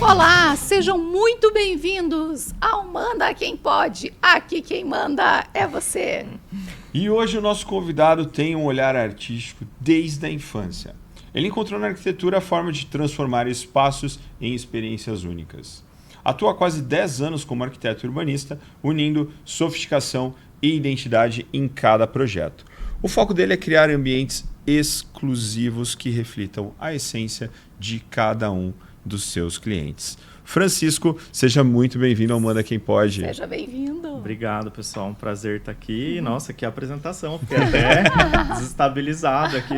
Olá, sejam muito bem-vindos ao Manda Quem Pode. Aqui quem manda é você. E hoje o nosso convidado tem um olhar artístico desde a infância. Ele encontrou na arquitetura a forma de transformar espaços em experiências únicas. Atua há quase 10 anos como arquiteto urbanista, unindo sofisticação e identidade em cada projeto. O foco dele é criar ambientes exclusivos que reflitam a essência de cada um dos seus clientes. Francisco, seja muito bem-vindo ao Manda Quem Pode. Seja bem-vindo. Obrigado, pessoal. Um prazer estar aqui. Nossa, que apresentação. Fiquei até desestabilizado aqui.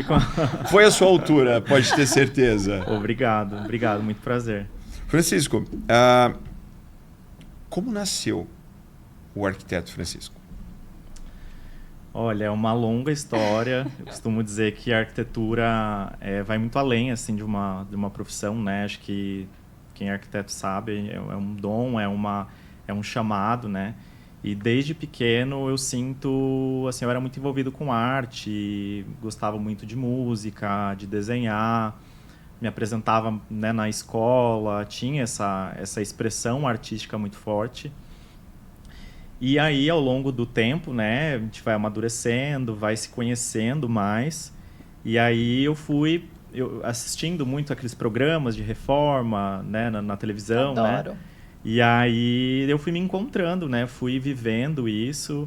Foi a sua altura, pode ter certeza. Obrigado, muito prazer. Francisco, como nasceu o arquiteto Francisco? Olha, é uma longa história. Eu costumo dizer que a arquitetura vai muito além assim, de uma profissão, né? Acho que quem é arquiteto sabe, é um dom, é um chamado, né? E desde pequeno eu sinto, assim, eu era muito envolvido com arte, gostava muito de música, de desenhar, me apresentava, né, na escola, tinha essa expressão artística muito forte. E aí, ao longo do tempo, né, a gente vai amadurecendo, vai se conhecendo mais. E aí eu assistindo muito aqueles programas de reforma, né, na televisão, Adoro. né? E aí eu fui me encontrando, né? Fui vivendo isso.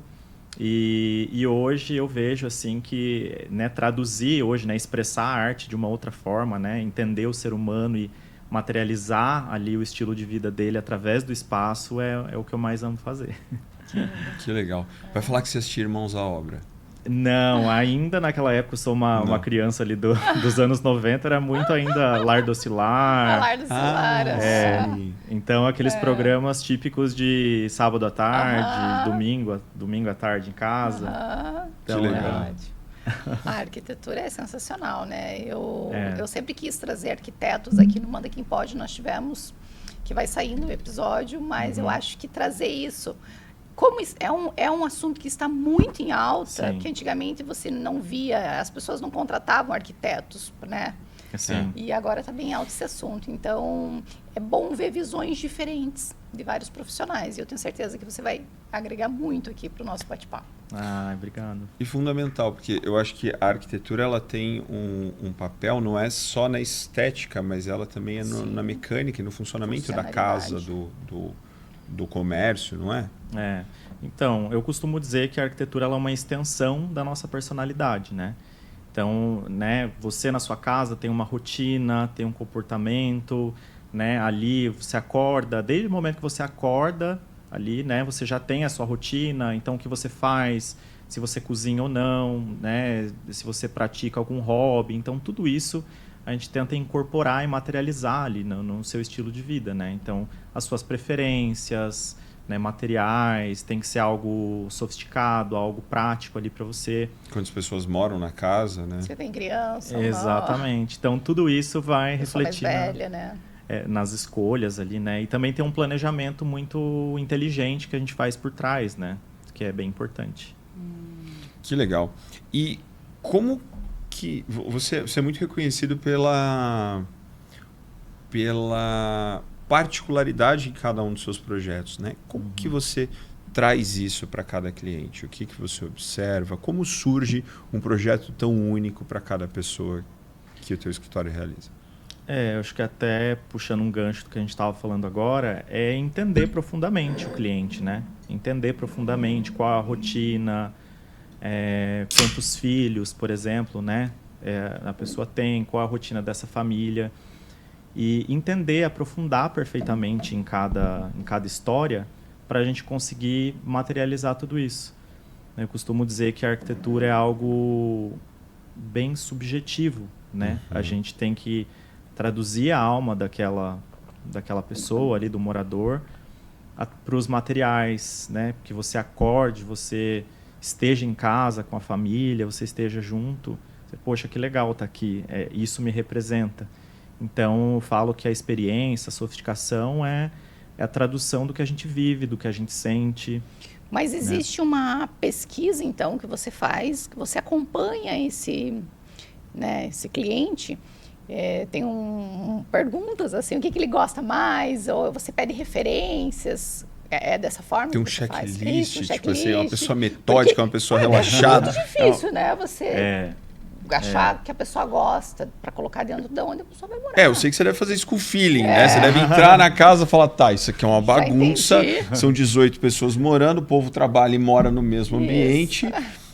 E hoje eu vejo, assim, que, né, traduzir hoje, né, expressar a arte de uma outra forma, né? Entender o ser humano e materializar ali o estilo de vida dele através do espaço é o que eu mais amo fazer. Que legal. Vai falar que você assistia Irmãos à Obra. Não, ainda naquela época eu sou uma criança ali dos anos 90, era muito ainda Lar Docilar. Lar Docilar. Então aqueles programas típicos de sábado à tarde, domingo à tarde em casa. Então, que legal. A arquitetura é sensacional, né? Eu sempre quis trazer arquitetos aqui no Manda Quem Pode, nós tivemos, que vai sair no episódio, mas eu acho que trazer isso... Como é um assunto que está muito em alta, que antigamente você não via, as pessoas não contratavam arquitetos, né? Sim. E agora está bem alto esse assunto. Então, é bom ver visões diferentes de vários profissionais. E eu tenho certeza que você vai agregar muito aqui para o nosso bate-papo. Obrigado. E fundamental, porque eu acho que a arquitetura ela tem um papel, não é só na estética, mas ela também é na mecânica e no funcionamento da casa, do comércio, não é? Então, eu costumo dizer que a arquitetura ela é uma extensão da nossa personalidade, né? Então, né, você na sua casa tem uma rotina, tem um comportamento, né? Ali você acorda, desde o momento que você acorda, ali, né, você já tem a sua rotina, então o que você faz, se você cozinha ou não, né, se você pratica algum hobby, então tudo isso a gente tenta incorporar e materializar ali no seu estilo de vida, né? Então, as suas preferências, né, materiais, tem que ser algo sofisticado, algo prático ali para você. Quantas pessoas moram na casa, né? Você tem criança. Exatamente. Então, tudo isso vai refletir mais velha, né? Nas escolhas ali, né? E também tem um planejamento muito inteligente que a gente faz por trás, né? Que é bem importante. Que legal. E como que você é muito reconhecido pela particularidade em cada um dos seus projetos, né? Como que você traz isso para cada cliente? O que você observa? Como surge um projeto tão único para cada pessoa que o teu escritório realiza? Eu acho que até puxando um gancho do que a gente estava falando agora, é entender profundamente o cliente, né? Entender profundamente qual a rotina, quantos filhos, por exemplo, né? A pessoa tem, qual a rotina dessa família. E entender, aprofundar perfeitamente em cada história para a gente conseguir materializar tudo isso. Eu costumo dizer que a arquitetura é algo bem subjetivo, né? A gente tem que traduzir a alma daquela pessoa ali, do morador, para os materiais, né? Que você acorde, você esteja em casa com a família, você esteja junto. Poxa, que legal estar aqui, isso me representa. Então, eu falo que a experiência, a sofisticação é a tradução do que a gente vive, do que a gente sente. Mas existe uma pesquisa, então, que você faz, que você acompanha esse cliente, tem perguntas assim, o que ele gosta mais, ou você pede referências. É dessa forma? Tem um que você faz? checklist, Isso, tipo assim, uma pessoa metódica, uma pessoa relaxada. É muito difícil, né? Você achar que a pessoa gosta para colocar dentro de onde a pessoa vai morar. Eu sei que você deve fazer isso com feeling, né? Você deve entrar na casa e falar, tá, isso aqui é uma bagunça, são 18 pessoas morando, o povo trabalha e mora no mesmo ambiente,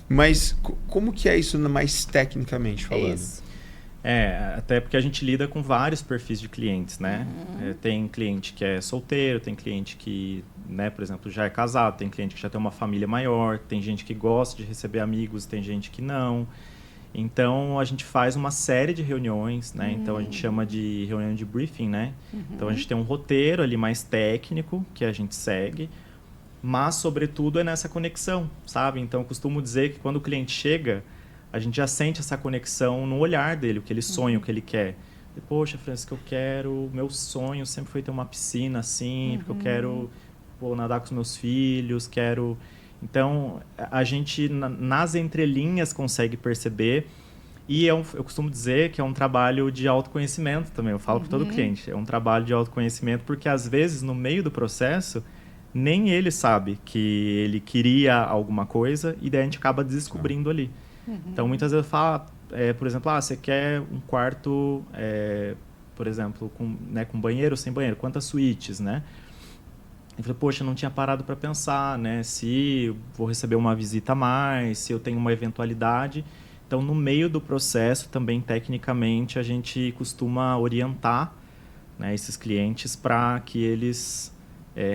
mas como que é isso mais tecnicamente falando? Isso. Até porque a gente lida com vários perfis de clientes, né? Tem cliente que é solteiro, tem cliente que, né, por exemplo, já é casado, tem cliente que já tem uma família maior, tem gente que gosta de receber amigos, tem gente que não. Então, a gente faz uma série de reuniões, né? Então, a gente chama de reunião de briefing, né? Então, a gente tem um roteiro ali mais técnico que a gente segue, mas, sobretudo, é nessa conexão, sabe? Então, eu costumo dizer que quando o cliente chega, a gente já sente essa conexão no olhar dele, o que ele sonha, o que ele quer. E, poxa, Francisco, meu sonho sempre foi ter uma piscina assim, porque eu quero nadar com os meus filhos, quero... Então, a gente, nas entrelinhas, consegue perceber. E eu costumo dizer que é um trabalho de autoconhecimento também. Eu falo para todo cliente. É um trabalho de autoconhecimento, porque, às vezes, no meio do processo, nem ele sabe que ele queria alguma coisa, e daí a gente acaba descobrindo ali. Então, muitas vezes eu falo, por exemplo, você quer um quarto, por exemplo, com banheiro ou sem banheiro? Quantas suítes, né? Eu falei, poxa, eu não tinha parado para pensar, né? Se eu vou receber uma visita a mais, se eu tenho uma eventualidade. Então, no meio do processo, também, tecnicamente, a gente costuma orientar, né, esses clientes para que eles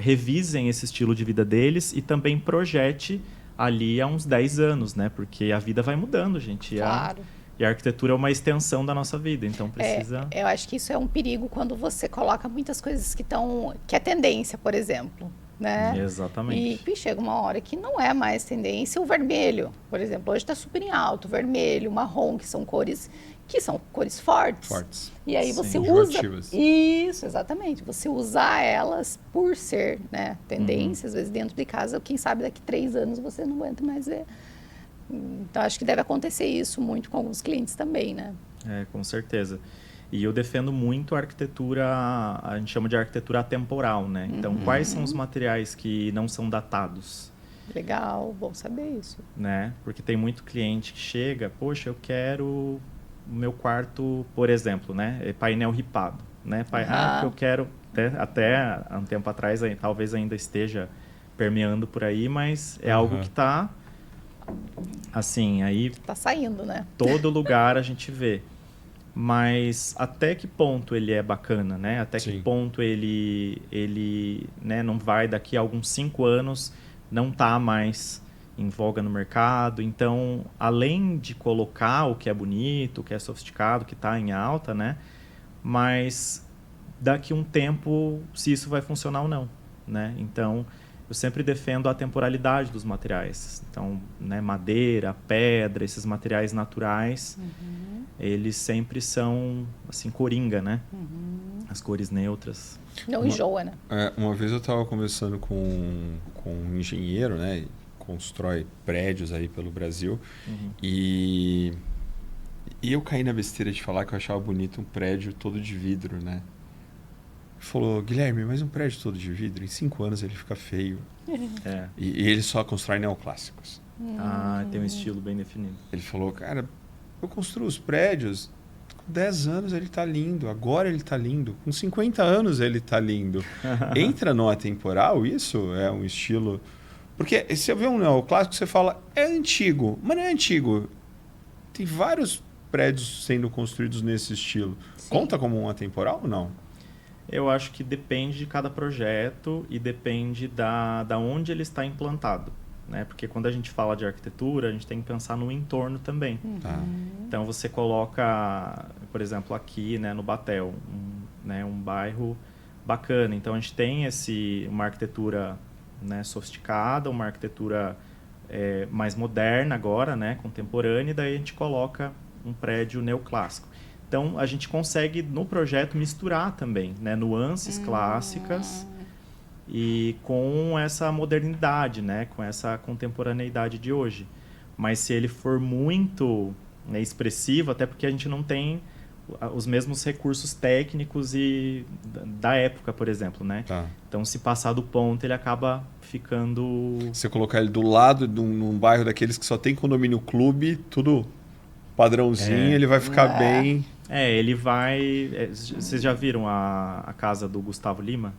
revisem esse estilo de vida deles e também projete ali há uns 10 anos, né? Porque a vida vai mudando, gente. Claro. E a arquitetura é uma extensão da nossa vida, então precisa... Eu acho que isso é um perigo quando você coloca muitas coisas que é tendência, por exemplo, né? Exatamente. E chega uma hora que não é mais tendência. O vermelho, por exemplo, hoje está super em alto. O vermelho, o marrom, que são cores fortes. E aí você usa... Isso, exatamente. Você usar elas por ser, né, tendência, às vezes dentro de casa, quem sabe daqui 3 anos você não aguenta mais ver. Então, acho que deve acontecer isso muito com alguns clientes também, né? Com certeza. E eu defendo muito a arquitetura, a gente chama de arquitetura atemporal, né? Então, quais são os materiais que não são datados? Legal, bom saber isso. Né? Porque tem muito cliente que chega, poxa, eu quero o meu quarto, por exemplo, né? Painel ripado, né? Porque eu quero, até há um tempo atrás, talvez ainda esteja permeando por aí, mas é algo que está... Assim, aí... Tá saindo, né? Todo lugar a gente vê. Mas até que ponto ele é bacana, né? Até que ponto ele né, não vai daqui a alguns 5 anos, não tá mais em voga no mercado. Então, além de colocar o que é bonito, o que é sofisticado, que tá em alta, né? Mas daqui a um tempo, se isso vai funcionar ou não, né? Então... Eu sempre defendo a temporalidade dos materiais. Então, né, madeira, pedra, esses materiais naturais, eles sempre são, assim, coringa, né? As cores neutras. Não enjoa, né? Uma vez eu estava conversando com um engenheiro, né? Constrói prédios aí pelo Brasil. E eu caí na besteira de falar que eu achava bonito um prédio todo de vidro, né? Falou, Guilherme, mas um prédio todo de vidro, em 5 anos ele fica feio. E ele só constrói neoclássicos. Tem um estilo bem definido. Ele falou, cara, eu construo os prédios, com 10 anos ele tá lindo, agora ele tá lindo, com 50 anos ele tá lindo. Entra no atemporal, isso é um estilo... Porque se você vê um neoclássico, você fala, é antigo, mas não é antigo. Tem vários prédios sendo construídos nesse estilo. Conta como um atemporal ou não? Eu acho que depende de cada projeto e depende da onde ele está implantado, né? Porque quando a gente fala de arquitetura, a gente tem que pensar no entorno também. Então, você coloca, por exemplo, aqui, né, no Batel, um bairro bacana. Então, a gente tem uma arquitetura, né, sofisticada, uma arquitetura mais moderna agora, né, contemporânea, e daí a gente coloca um prédio neoclássico. Então, a gente consegue, no projeto, misturar também, né, nuances clássicas e com essa modernidade, né, com essa contemporaneidade de hoje. Mas se ele for muito, né, expressivo, até porque a gente não tem os mesmos recursos técnicos e da época, por exemplo, né? Tá. Então, se passar do ponto, ele acaba ficando... Você colocar ele do lado num bairro daqueles que só tem condomínio clube, tudo padrãozinho, ele vai ficar bem... ele vai... vocês já viram a casa do Gustavo Lima?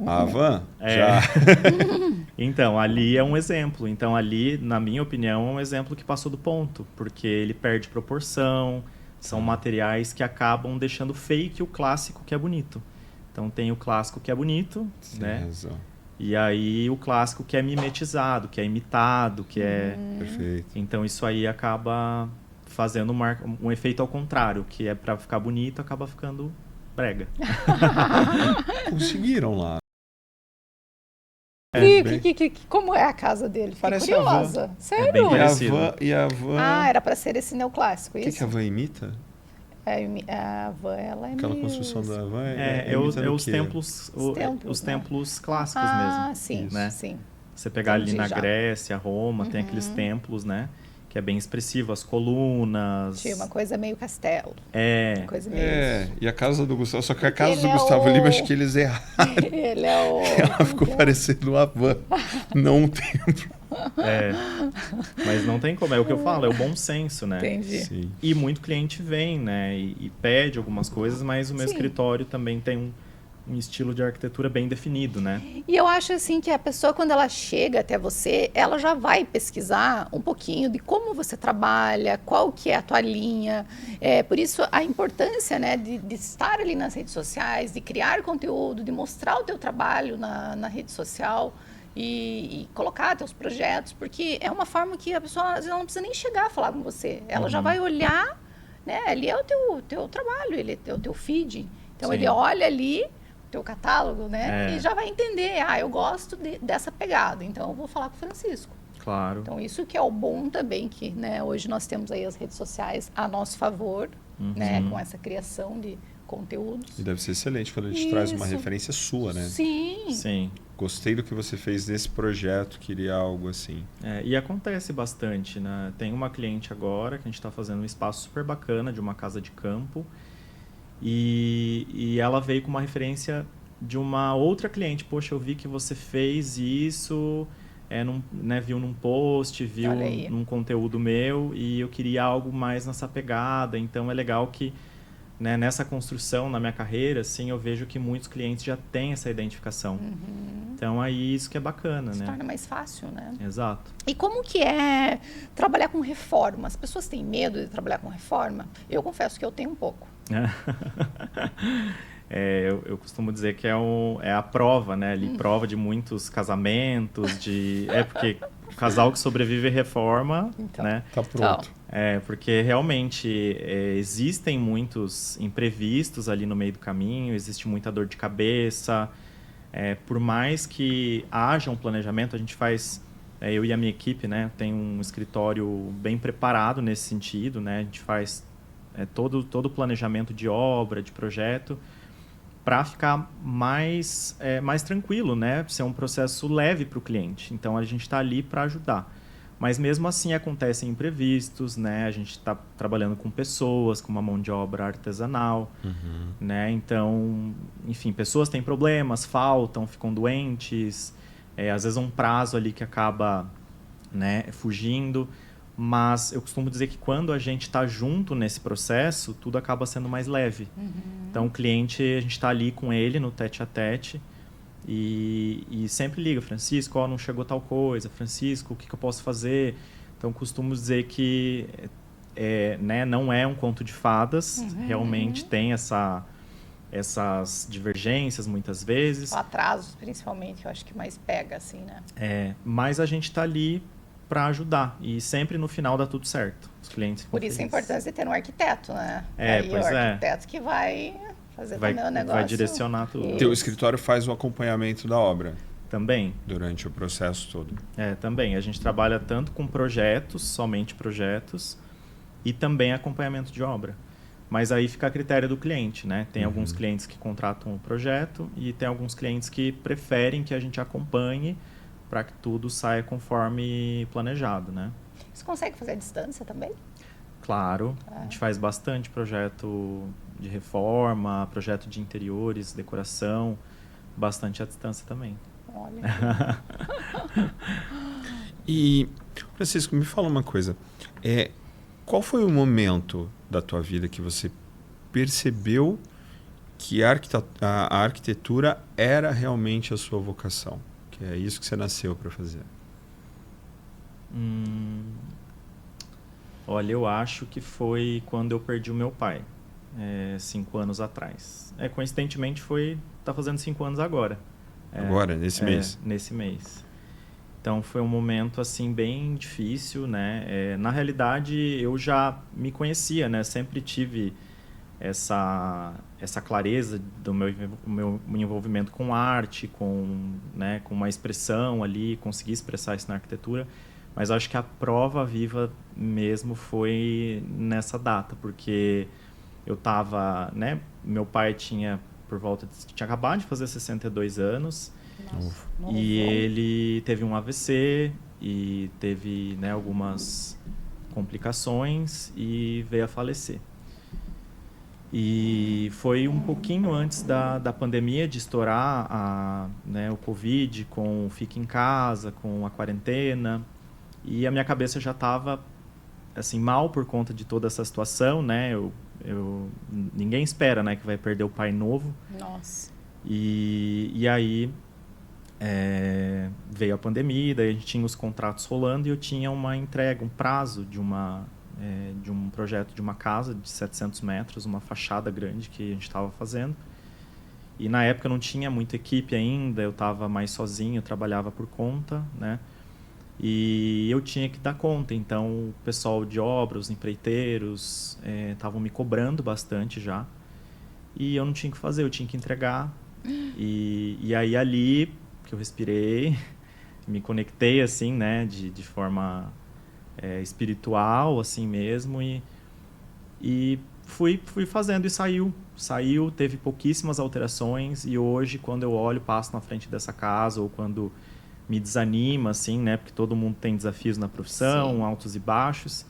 A van? Já. Já. Então, ali é um exemplo. Então, ali, na minha opinião, é um exemplo que passou do ponto, porque ele perde proporção, são materiais que acabam deixando fake o clássico que é bonito. Então, tem o clássico que é bonito, né? Razão. E aí o clássico que é mimetizado, que é imitado, que é... Perfeito. Então, isso aí acaba fazendo um efeito ao contrário, que é para ficar bonito, acaba ficando brega. Conseguiram lá. Como é a casa dele? Fiquei Parece curiosa. a van. Sério? É bem parecido. E a van... Ah, era para ser esse neoclássico, O isso? que a van imita? A van, ela é Aquela meio... construção da van os templos, os templos clássicos mesmo. Sim, né? sim. Você pegar ali na já. Grécia, Roma, tem aqueles templos, né? Que é bem expressivo, as colunas. Tinha uma coisa meio castelo. É. Uma coisa meio... E a casa do Gustavo... Só que a Porque casa do ele é Gustavo o- Lima, acho que eles erraram. Ele é o... Ela ficou parecendo uma van, não um templo. Mas não tem como, é o que eu falo, é o bom senso, né? Entendi. Sim. E muito cliente vem, né? E pede algumas coisas, mas o meu Sim. escritório também tem um estilo de arquitetura bem definido, né? E eu acho assim que a pessoa, quando ela chega até você, ela já vai pesquisar um pouquinho de como você trabalha, qual que é a tua linha. Por isso a importância, né, de estar ali nas redes sociais, de criar conteúdo, de mostrar o teu trabalho na rede social e colocar teus projetos, porque é uma forma que a pessoa às vezes, ela não precisa nem chegar a falar com você. Ela já vai olhar, né? Ali é o teu trabalho, ele é o teu feed. Então Sim. ele olha ali teu catálogo, né? E já vai entender, eu gosto dessa pegada, então eu vou falar com o Francisco. Claro. Então isso que é o bom também, que, né, hoje nós temos aí as redes sociais a nosso favor, né, com essa criação de conteúdos. E deve ser excelente quando a gente traz uma Isso. referência sua, né? Sim. Sim. Gostei do que você fez nesse projeto, queria algo assim. E acontece bastante, né? Tem uma cliente agora que a gente está fazendo um espaço super bacana de uma casa de campo e ela veio com uma referência de uma outra cliente. Poxa, eu vi que você fez isso, viu num post, viu Olha aí. num conteúdo meu e eu queria algo mais nessa pegada. Então é legal que, né, nessa construção, na minha carreira, assim, eu vejo que muitos clientes já têm essa identificação. Então aí isso que é bacana, Se né? torna mais fácil, né? Exato. E como que é trabalhar com reforma? As pessoas têm medo de trabalhar com reforma? Eu confesso que eu tenho um pouco. Eu costumo dizer que é a prova, né? Ali, prova de muitos casamentos, porque o casal que sobrevive à reforma, Então. né? Tá pronto. Porque realmente existem muitos imprevistos ali no meio do caminho, existe muita dor de cabeça. Por mais que haja um planejamento, a gente faz, eu e a minha equipe, né, tem um escritório bem preparado nesse sentido, né? A gente faz todo o planejamento de obra, de projeto, para ficar mais tranquilo, né? Ser um processo leve para o cliente. Então, a gente está ali para ajudar. Mas mesmo assim acontecem imprevistos, né? A gente está trabalhando com pessoas, com uma mão de obra artesanal, né? Então, enfim, pessoas têm problemas, faltam, ficam doentes, às vezes um prazo ali que acaba, né, fugindo. Mas eu costumo dizer que quando a gente está junto nesse processo, tudo acaba sendo mais leve. Então, o cliente, a gente está ali com ele no tete-a-tete e sempre liga, Francisco, não chegou tal coisa, Francisco, o que eu posso fazer? Então, costumo dizer que né, não é um conto de fadas, realmente tem essas divergências muitas vezes. O atraso, principalmente, eu acho que mais pega, assim, né? Mas a gente está ali para ajudar e sempre no final dá tudo certo. Os clientes ficam Por isso a felizes. importância de ter um arquiteto, né? Pois o arquiteto que vai fazer também o negócio. Vai direcionar tudo. Isso. Teu escritório faz o acompanhamento da obra Também. durante o processo todo. Também. A gente trabalha tanto com projetos, somente projetos, e também acompanhamento de obra. Mas aí fica a critério do cliente, né? Tem alguns clientes que contratam o projeto e tem alguns clientes que preferem que a gente acompanhe para que tudo saia conforme planejado, né? Você consegue fazer à distância também? Claro, a gente faz bastante projeto de reforma, projeto de interiores, decoração, bastante à distância também. Olha. E, Francisco, me fala uma coisa. Qual foi o momento da tua vida que você percebeu que a arquitetura era realmente a sua vocação? Que é isso que você nasceu para fazer? Olha, eu acho que foi quando eu perdi o meu pai, 5 anos atrás. Coincidentemente tá fazendo 5 anos agora. Agora, nesse mês? Nesse mês. Então foi um momento assim bem difícil, né? Na realidade eu já me conhecia, né? Sempre tive essa clareza do meu envolvimento com arte, com uma expressão ali, conseguir expressar isso na arquitetura. Mas acho que a prova viva mesmo foi nessa data, porque eu estava, né? Meu pai tinha acabado de fazer 62 anos. Nossa, e ele teve um AVC e teve, né, algumas complicações e veio a falecer. E foi um pouquinho antes da pandemia de estourar o Covid, com o fica em casa, com a quarentena. E a minha cabeça já estava assim, mal por conta de toda essa situação, né? Ninguém espera, né, que vai perder o pai novo. Nossa. E aí veio a pandemia, daí a gente tinha os contratos rolando e eu tinha uma entrega, um prazo de um projeto de uma casa de 700 metros, uma fachada grande que a gente estava fazendo. E na época eu não tinha muita equipe ainda, eu estava mais sozinho, eu trabalhava por conta, né? E eu tinha que dar conta, então o pessoal de obra, os empreiteiros estavam me cobrando bastante já. E eu não tinha o que fazer, eu tinha que entregar. E aí ali que eu respirei, me conectei assim, né, de forma espiritual, assim mesmo, e fui fazendo e saiu, teve pouquíssimas alterações, e hoje quando eu olho, passo na frente dessa casa, ou quando me desanima, assim, né, porque todo mundo tem desafios na profissão, sim, altos e baixos,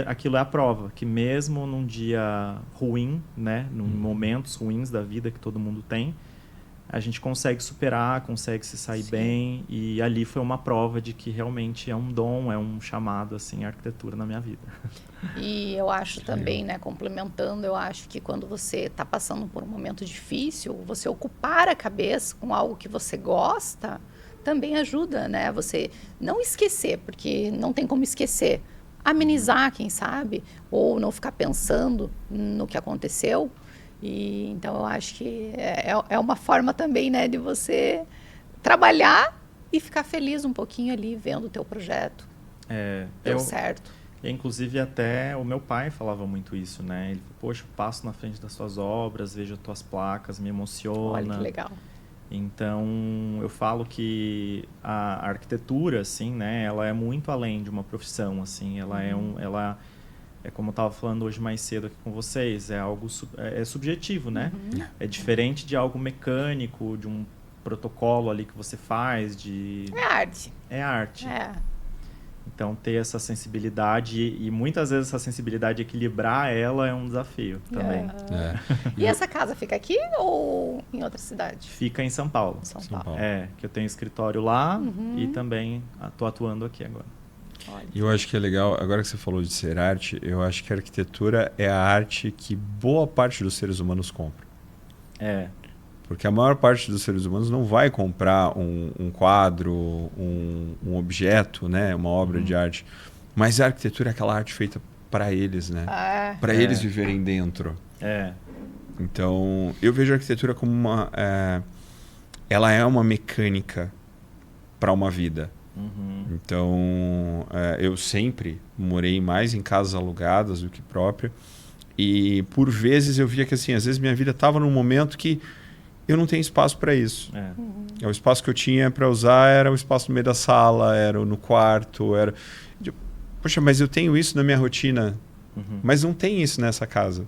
aquilo é a prova, que mesmo num dia ruim, né, num momentos ruins da vida que todo mundo tem, a gente consegue superar, consegue se sair sim, bem, e ali foi uma prova de que realmente é um dom, é um chamado, assim, a arquitetura na minha vida. E eu acho também, né, complementando, eu acho que quando você está passando por um momento difícil, você ocupar a cabeça com algo que você gosta, também ajuda, né, você não esquecer, porque não tem como esquecer, amenizar, quem sabe, ou não ficar pensando no que aconteceu. E então eu acho que é uma forma também, né, de você trabalhar e ficar feliz um pouquinho ali vendo o teu projeto. Deu certo. Inclusive até o meu pai falava muito isso, né? Ele falou, poxa, eu passo na frente das tuas obras, vejo as tuas placas, me emociona. Olha que legal. Então eu falo que a arquitetura, assim, né, ela é muito além de uma profissão, assim, ela é como eu estava falando hoje mais cedo aqui com vocês, é algo subjetivo, né? Uhum. É diferente de algo mecânico, de um protocolo ali que você faz, É arte. É arte. Então ter essa sensibilidade e muitas vezes essa sensibilidade, equilibrar ela é um desafio também. E essa casa fica aqui ou em outra cidade? Fica em São Paulo. São Paulo. Que eu tenho escritório lá e também estou atuando aqui agora. E eu acho que é legal, agora que você falou de ser arte, eu acho que a arquitetura é a arte que boa parte dos seres humanos compra. Porque a maior parte dos seres humanos não vai comprar um quadro, um objeto, né, uma obra de arte. Mas a arquitetura é aquela arte feita para eles, né? Para eles viverem dentro. Então, eu vejo a arquitetura como ela é uma mecânica para uma vida. Então, eu sempre morei mais em casas alugadas do que própria. E, por vezes, eu via que, assim, às vezes minha vida estava num momento que eu não tenho espaço para isso. O espaço que eu tinha para usar era o espaço no meio da sala, era no quarto. Poxa, mas eu tenho isso na minha rotina. Mas não tem isso nessa casa.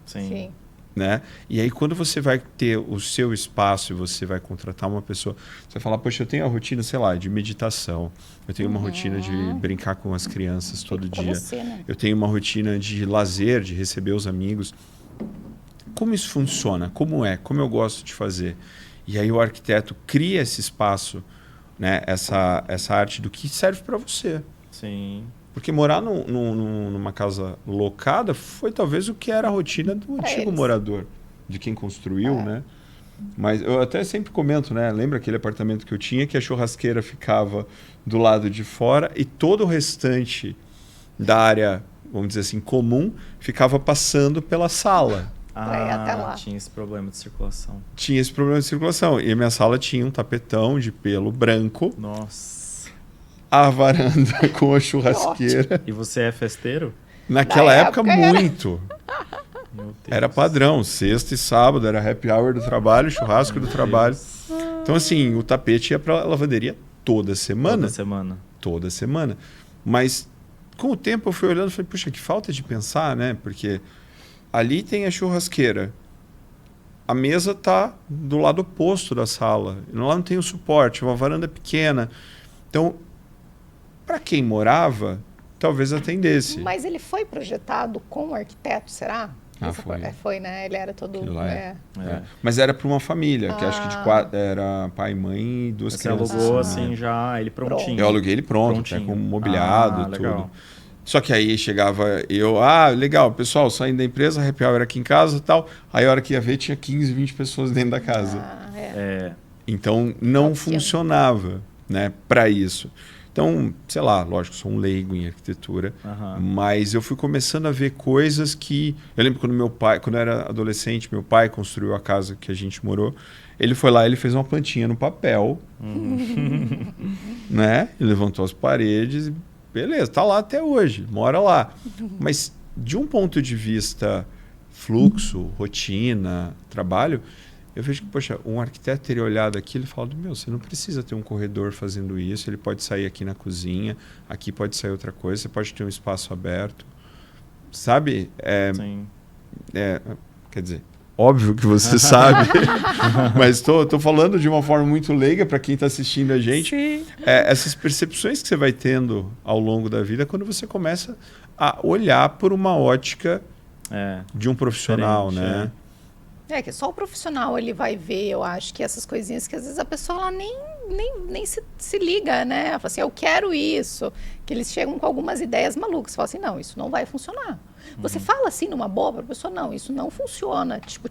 Sim. né? E aí quando você vai ter o seu espaço e você vai contratar uma pessoa, você vai falar, poxa, eu tenho a rotina, sei lá, de meditação, eu tenho uma rotina de brincar com as crianças todo dia, você, né? eu tenho uma rotina de lazer, de receber os amigos. Como isso funciona? Como eu gosto de fazer? E aí o arquiteto cria esse espaço, né? Essa arte do que serve para você. Sim. Porque morar numa casa locada foi talvez o que era a rotina do antigo morador, de quem construiu, né? Mas eu até sempre comento, né? Lembra aquele apartamento que eu tinha que a churrasqueira ficava do lado de fora e todo o restante da área, vamos dizer assim, comum, ficava passando pela sala. Pra ir até lá. Tinha esse problema de circulação. Tinha esse problema de circulação. E a minha sala tinha um tapetão de pelo branco. Nossa. A varanda com a churrasqueira. E você é festeiro? Naquela época, muito. Meu Deus. Era padrão. Sexta e sábado era happy hour do trabalho, churrasco do trabalho. Então, assim, o tapete ia pra lavanderia toda semana. Toda semana. Toda semana. Mas, com o tempo, eu fui olhando e falei, puxa, que falta de pensar, né? Porque ali tem a churrasqueira. A mesa tá do lado oposto da sala. Lá não tem o suporte, uma varanda pequena. Então, para quem morava, talvez atendesse. Mas ele foi projetado com o arquiteto, será? Foi, né? Ele era todo... Mas era para uma família, que acho que de quatro, era pai, mãe e duas crianças. Você alugou assim já, ele prontinho. Eu aluguei ele pronto, com mobiliado, tudo. Legal. Só que aí chegava eu, legal, pessoal, saindo da empresa, happy hour aqui em casa e tal. Aí a hora que ia ver, tinha 15, 20 pessoas dentro da casa. Então não funcionava, né, para isso. Então, sei lá, lógico, sou um leigo em arquitetura, mas eu fui começando a ver coisas que... Eu lembro quando quando eu era adolescente, meu pai construiu a casa que a gente morou. Ele foi lá, ele fez uma plantinha no papel, né? E levantou as paredes, beleza, tá lá até hoje, mora lá. Mas de um ponto de vista fluxo, rotina, trabalho, eu vejo que, poxa, um arquiteto teria olhado aqui e falado, você não precisa ter um corredor fazendo isso, ele pode sair aqui na cozinha, aqui pode sair outra coisa, você pode ter um espaço aberto. Sabe? Sim. Quer dizer, óbvio que você sabe, mas tô falando de uma forma muito leiga para quem está assistindo a gente. Essas percepções que você vai tendo ao longo da vida quando você começa a olhar por uma ótica de um profissional, né? Que só o profissional ele vai ver, eu acho, que essas coisinhas que às vezes a pessoa ela nem se liga, né? Ela fala assim, eu quero isso. Que eles chegam com algumas ideias malucas. Você fala assim, não, isso não vai funcionar. Você fala assim numa boa para a pessoa, não, isso não funciona. Tipo,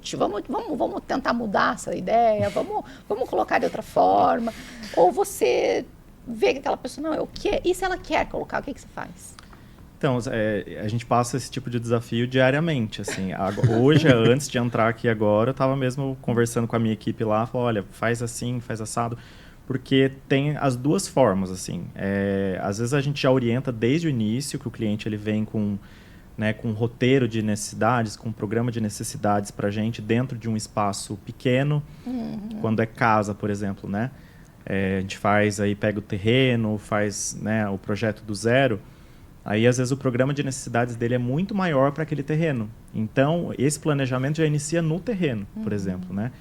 vamos tentar mudar essa ideia, vamos colocar de outra forma. Ou você vê que aquela pessoa, não, eu quero. E se ela quer colocar, o que você faz? Então, a gente passa esse tipo de desafio diariamente, assim. Hoje, antes de entrar aqui agora, eu estava mesmo conversando com a minha equipe lá, falou, olha, faz assim, faz assado, porque tem as duas formas, assim. Às vezes a gente já orienta desde o início, que o cliente ele vem com um roteiro de necessidades, com um programa de necessidades para a gente dentro de um espaço pequeno, quando é casa, por exemplo, né? A gente pega o terreno, faz o projeto do zero. Aí, às vezes, o programa de necessidades dele é muito maior para aquele terreno. Então, esse planejamento já inicia no terreno, por exemplo, né?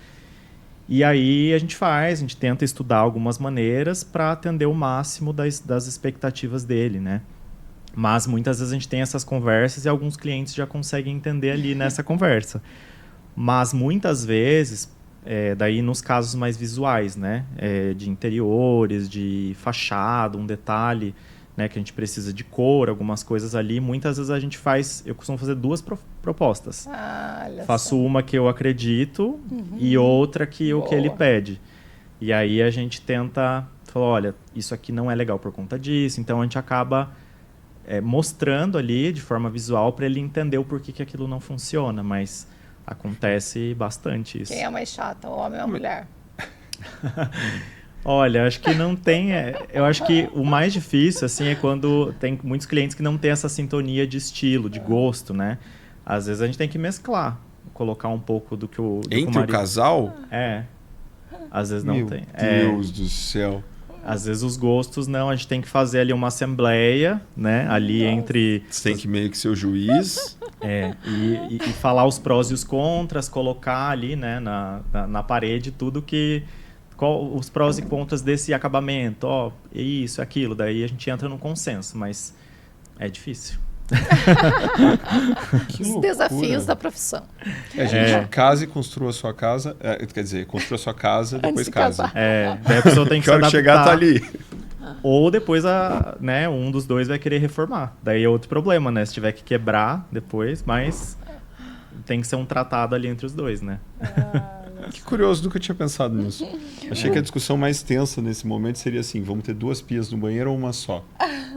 E aí a gente tenta estudar algumas maneiras para atender o máximo das expectativas dele, né? Mas muitas vezes a gente tem essas conversas e alguns clientes já conseguem entender ali nessa conversa. Mas muitas vezes, daí nos casos mais visuais, né? De interiores, de fachada, um detalhe... Né, que a gente precisa de cor, algumas coisas ali. Muitas vezes eu costumo fazer duas propostas. Faço uma que eu acredito e outra que o que ele pede. E aí a gente tenta falar, olha, isso aqui não é legal por conta disso. Então a gente acaba mostrando ali de forma visual para ele entender o porquê que aquilo não funciona. Mas acontece bastante isso. Quem é mais chato, o homem ou a mulher? Olha, acho que não tem... eu acho que o mais difícil, assim, é quando tem muitos clientes que não têm essa sintonia de estilo, de gosto, né? Às vezes a gente tem que mesclar, colocar um pouco do que o... Entre o casal? Às vezes não tem. Meu Deus do céu. Às vezes os gostos não, a gente tem que fazer ali uma assembleia, né? Ali entre... Você tem que meio que ser o juiz. E falar os prós e os contras, colocar ali, né, na parede tudo que... os prós e contras desse acabamento, isso, aquilo. Daí a gente entra num consenso, mas é difícil. Os desafios da profissão. A gente casa e construa a sua casa. Quer dizer, construa a sua casa, depois casa. Daí a pessoa tem que se adaptar. chegar, tá ali. Ou depois né, um dos dois vai querer reformar. Daí é outro problema, né? Se tiver que quebrar depois, mas tem que ser um tratado ali entre os dois, né? Que curioso, nunca tinha pensado nisso. Achei que a discussão mais tensa nesse momento seria assim, vamos ter 2 pias no banheiro ou uma só?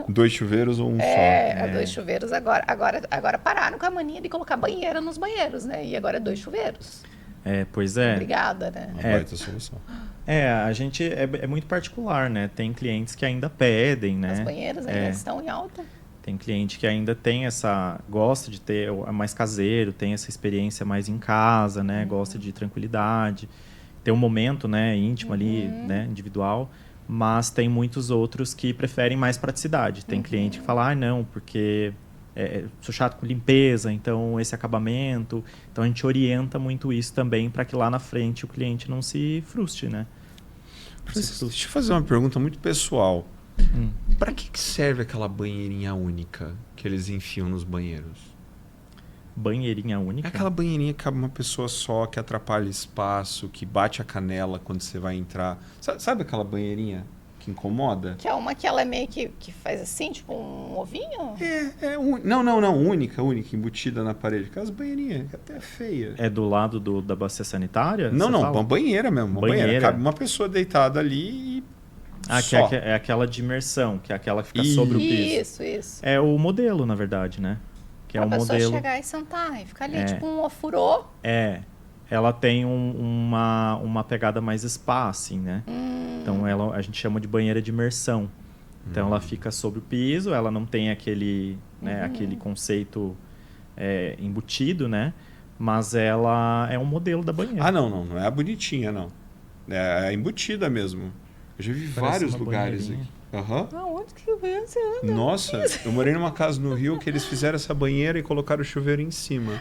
2 chuveiros ou um só? 2 chuveiros agora pararam com a mania de colocar banheira nos banheiros, né? E agora é 2 chuveiros. Pois é. Obrigada, né? Uma baita solução. A gente é muito particular, né? Tem clientes que ainda pedem, né? As banheiras ainda estão em alta. Tem cliente que ainda tem gosta de ter mais caseiro, tem essa experiência mais em casa, né? Gosta de tranquilidade, tem um momento, né, íntimo ali, né, individual, mas tem muitos outros que preferem mais praticidade. Tem cliente que fala, não, porque sou chato com limpeza, então esse acabamento. Então a gente orienta muito isso também para que lá na frente o cliente não se frustre, né? Deixa eu fazer uma pergunta muito pessoal. Para que serve aquela banheirinha única que eles enfiam nos banheiros? Banheirinha única? É aquela banheirinha que cabe uma pessoa só, que atrapalha espaço, que bate a canela quando você vai entrar. Sabe aquela banheirinha que incomoda? Que é uma que ela é meio que faz assim, tipo um ovinho? Não, única, embutida na parede. Aquelas banheirinhas, que até é feia. É do lado da bacia sanitária? Não, uma banheira mesmo. Uma banheira. Cabe uma pessoa deitada ali e que é aquela de imersão, que é aquela que fica sobre o piso. Isso. É o modelo, na verdade, né? Que é o modelo. Pessoa chegar e sentar e ficar ali, tipo um ofurô. Ela tem uma pegada mais spa, assim, né? Então a gente chama de banheira de imersão. Então ela fica sobre o piso, ela não tem aquele conceito embutido, né? Mas ela é um modelo da banheira. Não é a bonitinha, não. É a embutida mesmo. Eu já vi vários lugares aqui. Onde que você anda? Nossa, eu morei numa casa no Rio que eles fizeram essa banheira e colocaram o chuveiro em cima.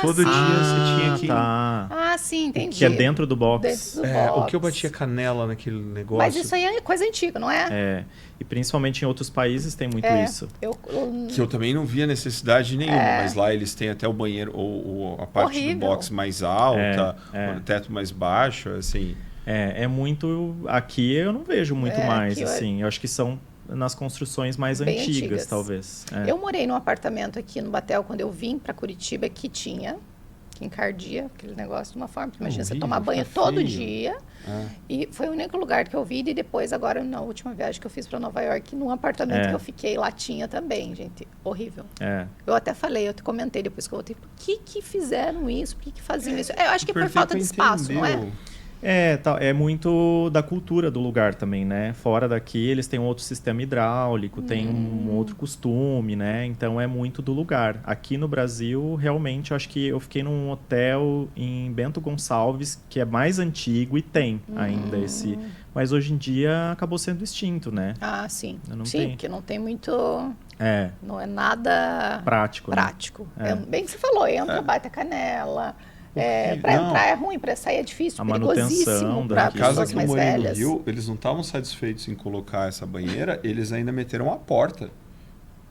Todo dia você tinha que... Sim, entendi. Que é dentro do box. O que eu batia canela naquele negócio. Mas isso aí é coisa antiga, não é? E principalmente em outros países tem muito isso. Que eu também não via necessidade nenhuma, mas lá eles têm até o banheiro, ou a parte do box mais alta, o teto mais baixo, assim... É muito... Aqui eu não vejo muito mais, assim. Eu acho que são nas construções mais antigas, talvez. Eu morei num apartamento aqui no Batel, quando eu vim para Curitiba, que tinha, que encardia aquele negócio de uma forma. Imagina você tomar banho todo dia. E foi o único lugar que eu vi. E depois, agora, na última viagem que eu fiz para Nova York, num apartamento que eu fiquei, lá tinha também, gente. Horrível. Eu até falei, eu te comentei depois que eu voltei, por que fizeram isso? Por que faziam isso? Eu acho que é por falta de espaço, não é? É muito da cultura do lugar também, né? Fora daqui, eles têm um outro sistema hidráulico, tem um outro costume, né? Então, é muito do lugar. Aqui no Brasil, realmente, eu acho que eu fiquei num hotel em Bento Gonçalves, que é mais antigo e tem ainda esse... Mas hoje em dia, acabou sendo extinto, né? Sim. Tem. Porque não tem muito... Não é nada... Prático. Né? Bem que você falou, entra, bate a canela... para entrar é ruim, para sair é difícil, perigosíssimo para pessoas mais velhas. No Rio, eles não estavam satisfeitos em colocar essa banheira, eles ainda meteram a porta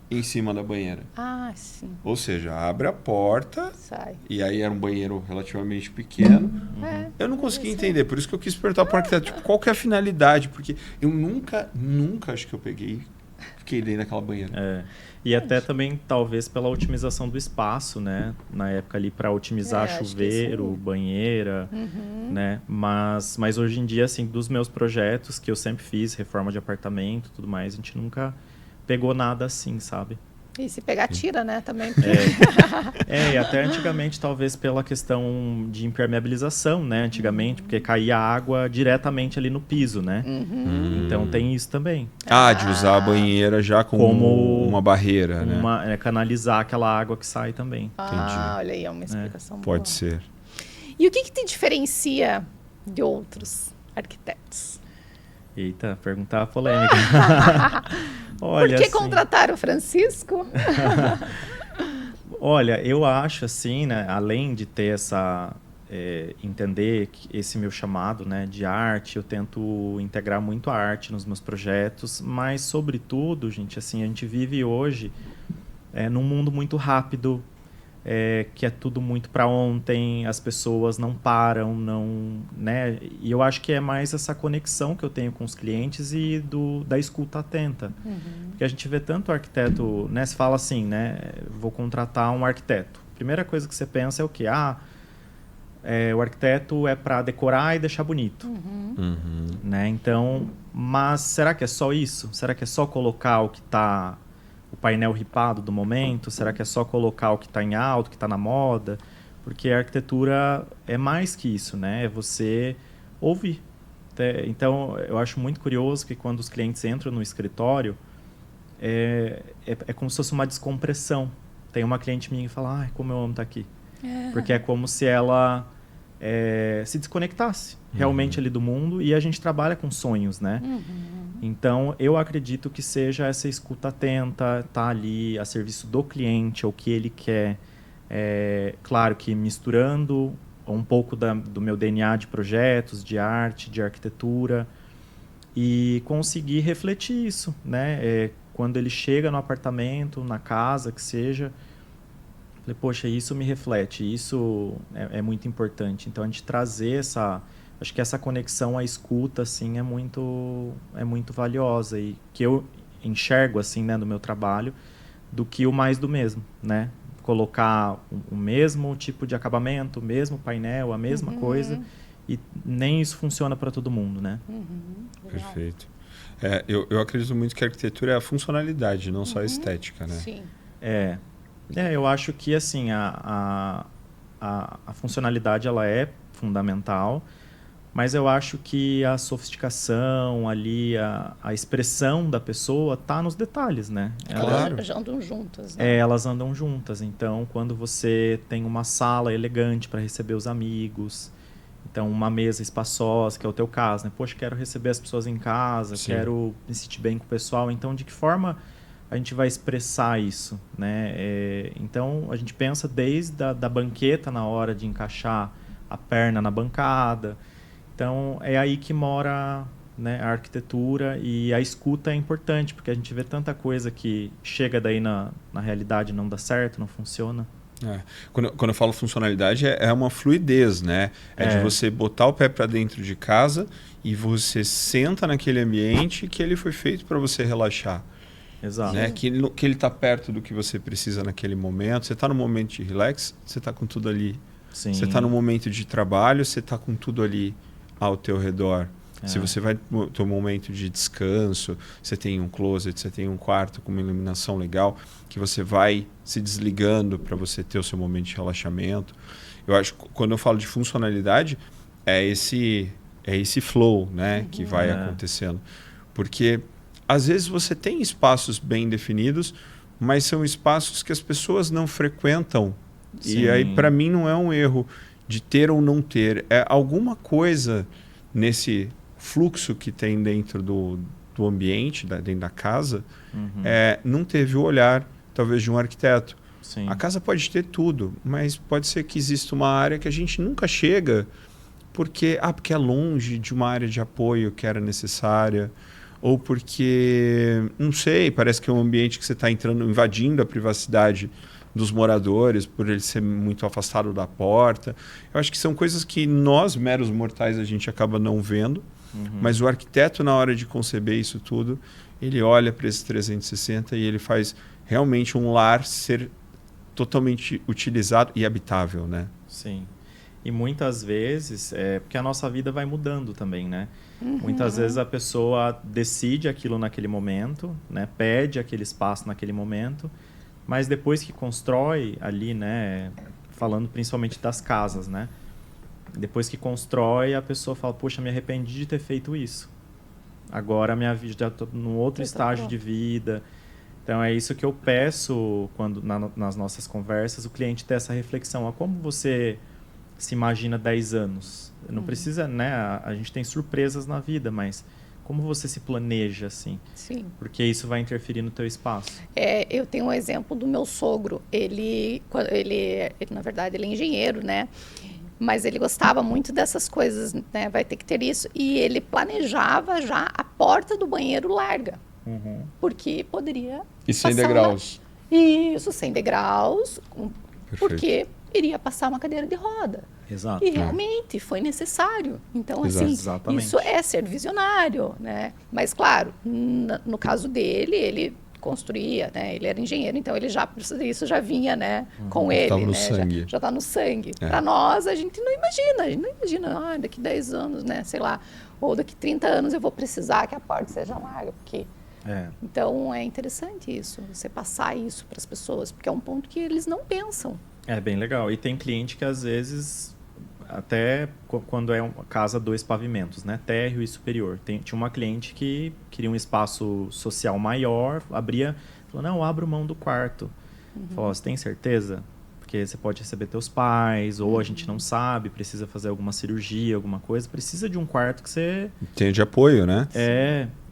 em cima da banheira. Sim. Ou seja, abre a porta, sai. E aí era um banheiro relativamente pequeno. Eu não consegui entender, por isso que eu quis perguntar para o arquiteto, tipo, qual que é a finalidade, porque eu nunca acho que eu fiquei dentro daquela banheira. E até também, talvez, pela otimização do espaço, né? Na época ali, para otimizar chuveiro, banheira, né? Mas hoje em dia, assim, dos meus projetos que eu sempre fiz, reforma de apartamento e tudo mais, a gente nunca pegou nada assim, sabe? E se pegar, tira, né? Também. E até antigamente, talvez pela questão de impermeabilização, né? Antigamente, porque caía água diretamente ali no piso, né? Então tem isso também. De usar a banheira já como uma barreira, né? Canalizar aquela água que sai também. Entendi. Olha aí, é uma explicação boa. Pode ser. E o que te diferencia de outros arquitetos? Eita, perguntar polêmica. Olha, por que contratar o Francisco? Olha, eu acho assim, né, além de ter essa... entender esse meu chamado, né, de arte, eu tento integrar muito a arte nos meus projetos, mas sobretudo, gente, assim, a gente vive hoje num mundo muito rápido, que é tudo muito para ontem, as pessoas não param, não, né? E eu acho que é mais essa conexão que eu tenho com os clientes e da escuta atenta. Porque a gente vê tanto arquiteto, né? Se fala assim, né? Vou contratar um arquiteto. Primeira coisa que você pensa é o quê? O arquiteto é para decorar e deixar bonito. Né? Então, mas será que é só isso? Será que é só colocar o que está... o painel ripado do momento? Será que é só colocar o que está em alto, o que está na moda? Porque a arquitetura é mais que isso, né? É você ouvir. Então, eu acho muito curioso que quando os clientes entram no escritório, é como se fosse uma descompressão. Tem uma cliente minha que fala, ai, como eu amo estar aqui. Porque é como se ela se desconectasse realmente ali do mundo, e a gente trabalha com sonhos, né? Então, eu acredito que seja essa escuta atenta, tá ali a serviço do cliente, o que ele quer. Claro que misturando um pouco do meu DNA de projetos, de arte, de arquitetura, e conseguir refletir isso, né? Quando ele chega no apartamento, na casa, que seja, falei, poxa, isso me reflete, isso é muito importante. Então, a gente trazer acho que essa conexão à escuta, assim, é muito valiosa, e que eu enxergo, assim, né, no meu trabalho, do que o mais do mesmo, né? Colocar o mesmo tipo de acabamento, o mesmo painel, a mesma coisa, e nem isso funciona para todo mundo, né? Perfeito. Eu acredito muito que a arquitetura é a funcionalidade, não só a estética, né? Sim. Eu acho que, assim, a funcionalidade, ela é fundamental, mas eu acho que a sofisticação ali, a expressão da pessoa está nos detalhes, né? Elas andam juntas, né? Elas andam juntas. Então, quando você tem uma sala elegante para receber os amigos, então uma mesa espaçosa, que é o teu caso, né? Poxa, quero receber as pessoas em casa, Sim. Quero me sentir bem com o pessoal. Então, de que forma a gente vai expressar isso, né? Então, a gente pensa desde da banqueta na hora de encaixar a perna na bancada. Então, é aí que mora, né, a arquitetura, e a escuta é importante, porque a gente vê tanta coisa que chega daí na realidade, não dá certo, não funciona. Quando eu falo funcionalidade, é uma fluidez, né? De você botar o pé para dentro de casa e você senta naquele ambiente que ele foi feito para você relaxar. Exato. Né? Que ele está perto do que você precisa naquele momento. Você está no momento de relax, você está com tudo ali. Sim. Você está no momento de trabalho, você está com tudo ali ao teu redor. Se você vai ter um momento de descanso, você tem um closet, você tem um quarto com uma iluminação legal, que você vai se desligando para você ter o seu momento de relaxamento. Eu acho que quando eu falo de funcionalidade, é esse flow, né, que vai acontecendo. Porque às vezes você tem espaços bem definidos, mas são espaços que as pessoas não frequentam. Sim. E aí, para mim, não é um erro de ter ou não ter. É alguma coisa nesse fluxo que tem dentro do ambiente, dentro da casa, não teve o olhar, talvez, de um arquiteto. Sim. A casa pode ter tudo, mas pode ser que exista uma área que a gente nunca chega porque é longe de uma área de apoio que era necessária, ou porque, não sei, parece que é um ambiente que você está invadindo a privacidade dos moradores, por ele ser muito afastado da porta. Eu acho que são coisas que nós, meros mortais, a gente acaba não vendo, mas o arquiteto, na hora de conceber isso tudo, ele olha para esse 360 e ele faz realmente um lar ser totalmente utilizado e habitável, né? Sim. E muitas vezes, porque a nossa vida vai mudando também, né? Muitas vezes a pessoa decide aquilo naquele momento, né? Pede aquele espaço naquele momento, mas depois que constrói ali, né? Falando principalmente das casas, né? Depois que constrói, a pessoa fala, poxa, me arrependi de ter feito isso. Agora minha vida, já estou num outro estágio de vida. Então é isso que eu peço quando nas nossas conversas, o cliente ter essa reflexão. Como você se imagina 10 anos? Não precisa, né? A gente tem surpresas na vida, mas Como você se planeja, assim? Sim. Porque isso vai interferir no teu espaço. Eu tenho um exemplo do meu sogro. Ele, na verdade, ele é engenheiro, né? Mas ele gostava muito dessas coisas, né? Vai ter que ter isso. E ele planejava já a porta do banheiro larga. Porque poderia E sem degraus. Isso, sem degraus. Porque Perfeito. iria passar uma cadeira de roda. Exato. E realmente foi necessário. Então, Exato. assim, Exatamente. isso é ser visionário, né? Mas, claro, no caso dele, ele construía, né? Ele era engenheiro, então ele já, isso já vinha, né? Com ele, Tava no né? sangue. Já tá no sangue. Para nós, a gente não imagina, daqui 10 anos, né? Sei lá, ou daqui 30 anos eu vou precisar que a porta seja larga, porque... Então, é interessante isso, você passar isso para as pessoas, porque é um ponto que eles não pensam. É bem legal. E tem cliente que, às vezes, até quando é uma casa 2 pavimentos, né? Térreo e superior. Tinha uma cliente que queria um espaço social maior, falou, não, eu abro mão do quarto. Falou, você tem certeza? Porque você pode receber teus pais, ou a gente não sabe, precisa fazer alguma cirurgia, alguma coisa. Precisa de um quarto que você... Tem de apoio, né?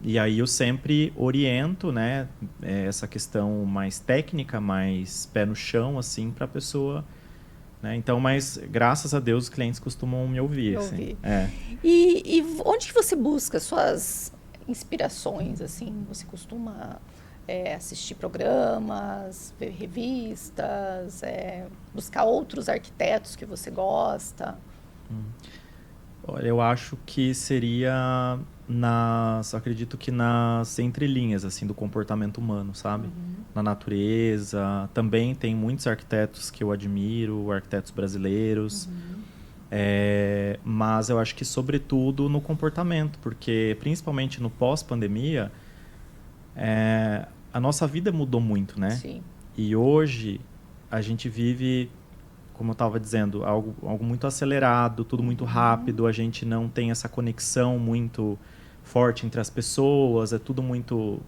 E aí eu sempre oriento, né? Essa questão mais técnica, mais pé no chão, assim, para a pessoa... Né? Então, mas graças a Deus os clientes costumam me ouvir. Assim. E onde que você busca suas inspirações, assim? Você costuma... assistir programas, ver revistas, buscar outros arquitetos que você gosta? Olha, eu acho que seria acredito que nas entrelinhas, assim, do comportamento humano, sabe? Na natureza. Também tem muitos arquitetos que eu admiro, arquitetos brasileiros. Mas eu acho que, sobretudo, no comportamento, porque, principalmente no pós-pandemia, a nossa vida mudou muito, né? Sim. E hoje a gente vive, como eu estava dizendo, algo muito acelerado, tudo muito rápido, a gente não tem essa conexão muito forte entre as pessoas, é tudo muito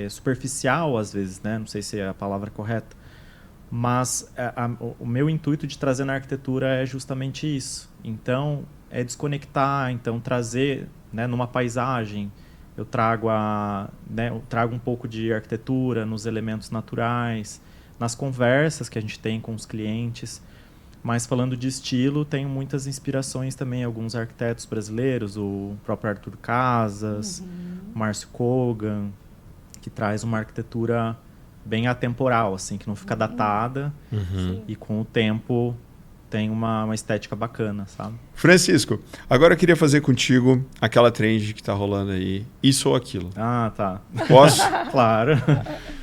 superficial às vezes, né? Não sei se é a palavra correta. Mas o meu intuito de trazer na arquitetura é justamente isso. Então, é desconectar, então trazer, né, numa paisagem... Eu trago um pouco de arquitetura nos elementos naturais, nas conversas que a gente tem com os clientes. Mas falando de estilo, tenho muitas inspirações também, alguns arquitetos brasileiros, o próprio Arthur Casas, Márcio Kogan, que traz uma arquitetura bem atemporal, assim, que não fica datada e com o tempo tem uma estética bacana, sabe? Francisco, agora eu queria fazer contigo aquela trend que tá rolando aí, isso ou aquilo. Ah, tá. Posso? Claro.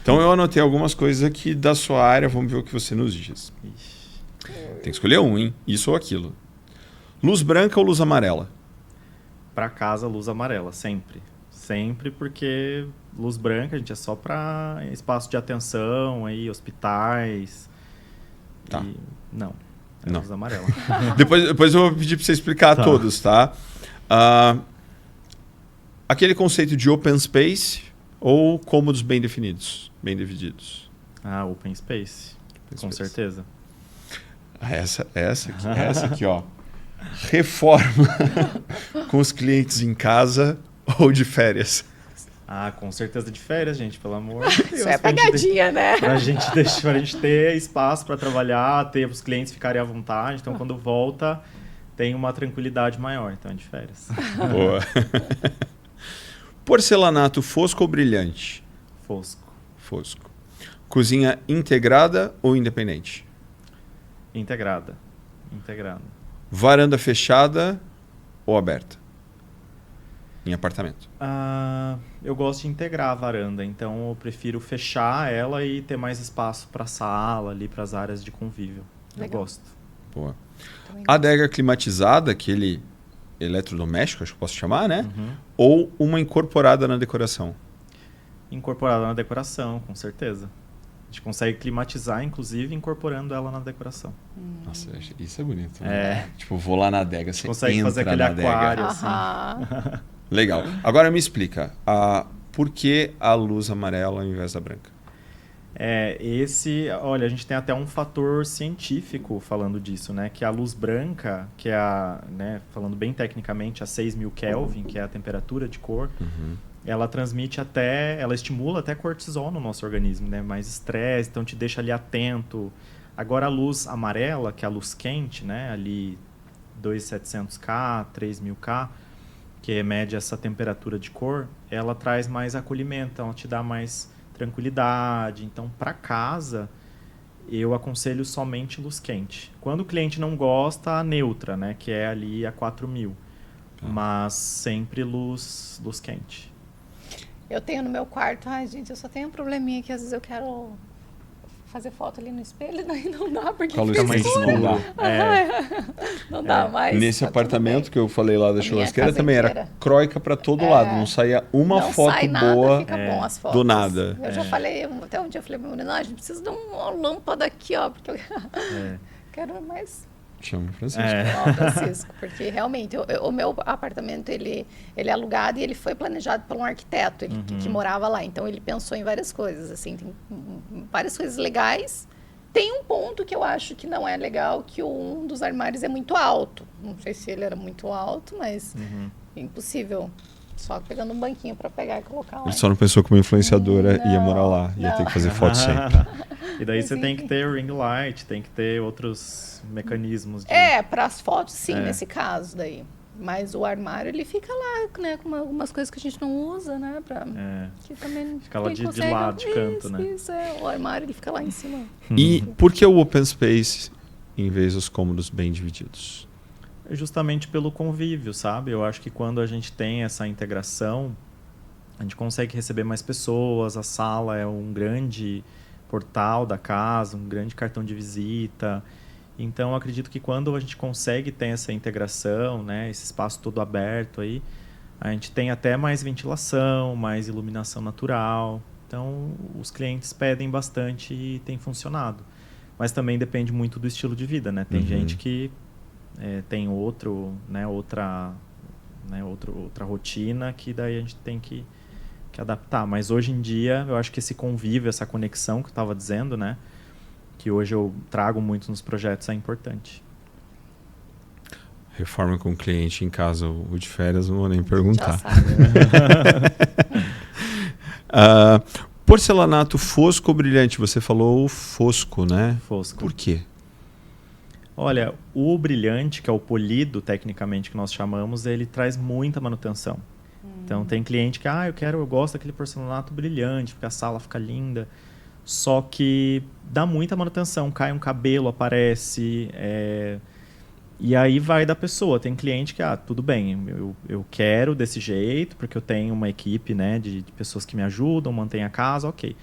Então eu anotei algumas coisas aqui da sua área, vamos ver o que você nos diz. Tem que escolher um, hein? Isso ou aquilo. Luz branca ou luz amarela? Para casa, luz amarela, sempre. Sempre, porque luz branca, gente, é só para espaço de atenção, aí, hospitais. Tá. Não. Não. Luz amarela. Depois eu vou pedir para você explicar a todos, tá? Aquele conceito de open space ou cômodos bem definidos, bem divididos? Open space. Com certeza. Essa aqui, ó. Reforma com os clientes em casa ou de férias? Com certeza de férias, gente, pelo amor de Deus. Isso é pegadinha, né? Pra gente ter espaço para trabalhar, ter os clientes ficarem à vontade. Então, quando volta, tem uma tranquilidade maior. Então, é de férias. Boa. Porcelanato fosco ou brilhante? Fosco. Fosco. Cozinha integrada ou independente? Integrada. Varanda fechada ou aberta? Em apartamento. Eu gosto de integrar a varanda, então eu prefiro fechar ela e ter mais espaço para a sala, ali para as áreas de convívio. Legal. Eu gosto. Boa. Adega climatizada, aquele eletrodoméstico, acho que posso chamar, né? Ou uma incorporada na decoração? Incorporada na decoração, com certeza. A gente consegue climatizar, inclusive, incorporando ela na decoração. Nossa, isso é bonito. Né? Tipo, vou lá na adega, você consegue entra fazer aquele na adega. aquário, assim. Legal. Agora me explica, por que a luz amarela ao invés da branca? Olha, a gente tem até um fator científico falando disso, né? Que a luz branca, que é né, falando bem tecnicamente, a 6.000 Kelvin, que é a temperatura de cor, ela ela estimula até cortisol no nosso organismo, né? Mais estresse, então te deixa ali atento. Agora a luz amarela, que é a luz quente, né? Ali 2.700K, 3.000K, que mede essa temperatura de cor, ela traz mais acolhimento, ela te dá mais tranquilidade. Então, para casa, eu aconselho somente luz quente. Quando o cliente não gosta, a neutra, né? Que é ali a 4.000. Mas sempre luz quente. Eu tenho no meu quarto, gente, eu só tenho um probleminha que às vezes eu quero fazer foto ali no espelho, daí não dá, porque fica mais escuro. Não dá mais. Nesse apartamento que eu falei lá da churrasqueira também inteira. Era croica para todo lado, não saía uma não foto sai nada, boa fica bom as fotos. do nada. Eu já falei, até um dia eu falei, a gente precisa de uma lâmpada aqui, ó, porque eu quero mais... Chama Francisco. Francisco, porque realmente o meu apartamento ele é alugado e ele foi planejado por um arquiteto que morava lá, então ele pensou em várias coisas, assim, tem várias coisas legais. Tem um ponto que eu acho que não é legal, que um dos armários é muito alto, não sei se ele era muito alto, mas é impossível, só pegando um banquinho para pegar e colocar lá. Ele só não pensou que uma influenciadora ia morar lá, ia ter que fazer foto sempre. E daí você tem que ter ring light, tem que ter outros mecanismos. Para as fotos, sim, nesse caso daí. Mas o armário, ele fica lá, né, com algumas coisas que a gente não usa, né, que também fica lá de lado, de canto, né? Isso, o armário, ele fica lá em cima. E por que o open space em vez dos cômodos bem divididos? Justamente pelo convívio, sabe? Eu acho que quando a gente tem essa integração, a gente consegue receber mais pessoas, a sala é um grande portal da casa, um grande cartão de visita. Então, eu acredito que quando a gente consegue ter essa integração, né, esse espaço todo aberto aí, a gente tem até mais ventilação, mais iluminação natural. Então, os clientes pedem bastante e tem funcionado. Mas também depende muito do estilo de vida, né? Tem gente que tem outra rotina que daí a gente tem que adaptar. Mas hoje em dia, eu acho que esse convívio, essa conexão que eu estava dizendo, né? Que hoje eu trago muito nos projetos, é importante. Reforma com o cliente em casa, o de férias, não vou nem perguntar. Porcelanato fosco ou brilhante? Você falou fosco, né? Fosco. Por quê? Olha, o brilhante, que é o polido, tecnicamente, que nós chamamos, ele traz muita manutenção. Então, tem cliente que, eu gosto daquele porcelanato brilhante, porque a sala fica linda. Só que dá muita manutenção, cai um cabelo, aparece, e aí vai da pessoa. Tem cliente que, tudo bem, eu quero desse jeito, porque eu tenho uma equipe, né, de pessoas que me ajudam, mantém a casa, ok.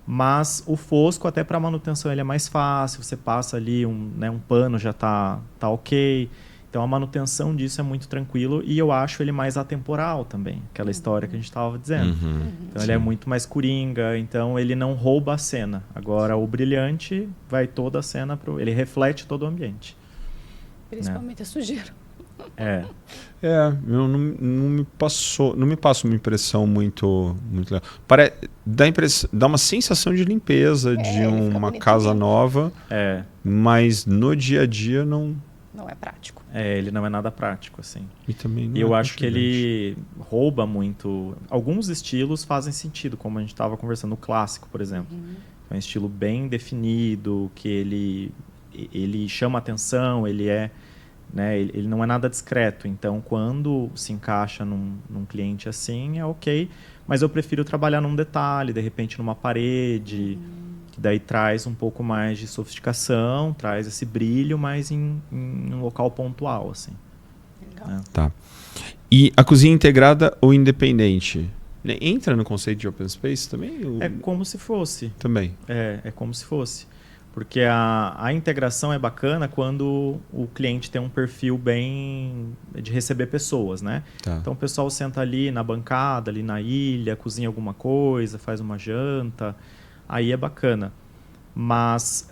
Mas o fosco, até para manutenção, ele é mais fácil, você passa ali, um pano já tá ok. Então, a manutenção disso é muito tranquilo e eu acho ele mais atemporal também, aquela história que a gente estava dizendo. Então, ele é muito mais coringa, então ele não rouba a cena. Agora, o brilhante vai toda a cena, ele reflete todo o ambiente. Principalmente a sujeira. Não me passa uma impressão muito legal. Dá uma sensação de limpeza de uma casa nova, mas no dia a dia não é prático. Ele não é nada prático, assim. E também eu acho que ele rouba muito. Alguns estilos fazem sentido, como a gente estava conversando, o clássico, por exemplo. É um estilo bem definido, que ele chama atenção, ele não é nada discreto. Então, quando se encaixa num cliente assim, é ok. Mas eu prefiro trabalhar num detalhe, de repente numa parede, que daí traz um pouco mais de sofisticação, traz esse brilho, mas em um local pontual, assim. Legal. Tá. E a cozinha integrada ou independente? Entra no conceito de open space também? É como se fosse. Também. É como se fosse. Porque a integração é bacana quando o cliente tem um perfil bem de receber pessoas, né? Tá. Então o pessoal senta ali na bancada, ali na ilha, cozinha alguma coisa, faz uma janta, aí é bacana. Mas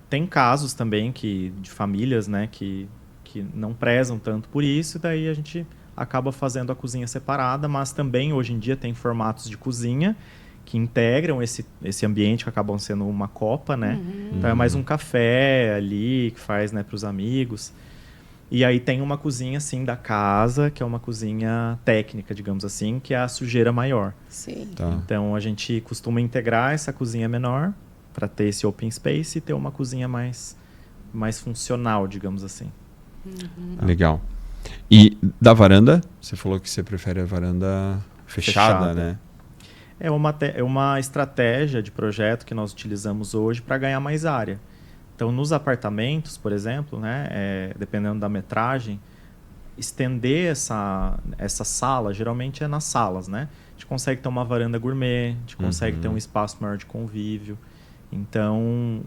tem casos também de famílias, né, que não prezam tanto por isso, e daí a gente acaba fazendo a cozinha separada, mas também hoje em dia tem formatos de cozinha que integram esse ambiente, que acabam sendo uma copa, né? Então é mais um café ali, que faz, né, para os amigos. E aí tem uma cozinha, assim, da casa, que é uma cozinha técnica, digamos assim, que é a sujeira maior. Sim. Tá. Então a gente costuma integrar essa cozinha menor para ter esse open space e ter uma cozinha mais funcional, digamos assim. Legal. E da varanda, você falou que você prefere a varanda fechada, né? É uma estratégia de projeto que nós utilizamos hoje para ganhar mais área. Então, nos apartamentos, por exemplo, né, dependendo da metragem, estender essa sala, geralmente é nas salas, né? A gente consegue ter uma varanda gourmet, a gente consegue ter um espaço maior de convívio. Então,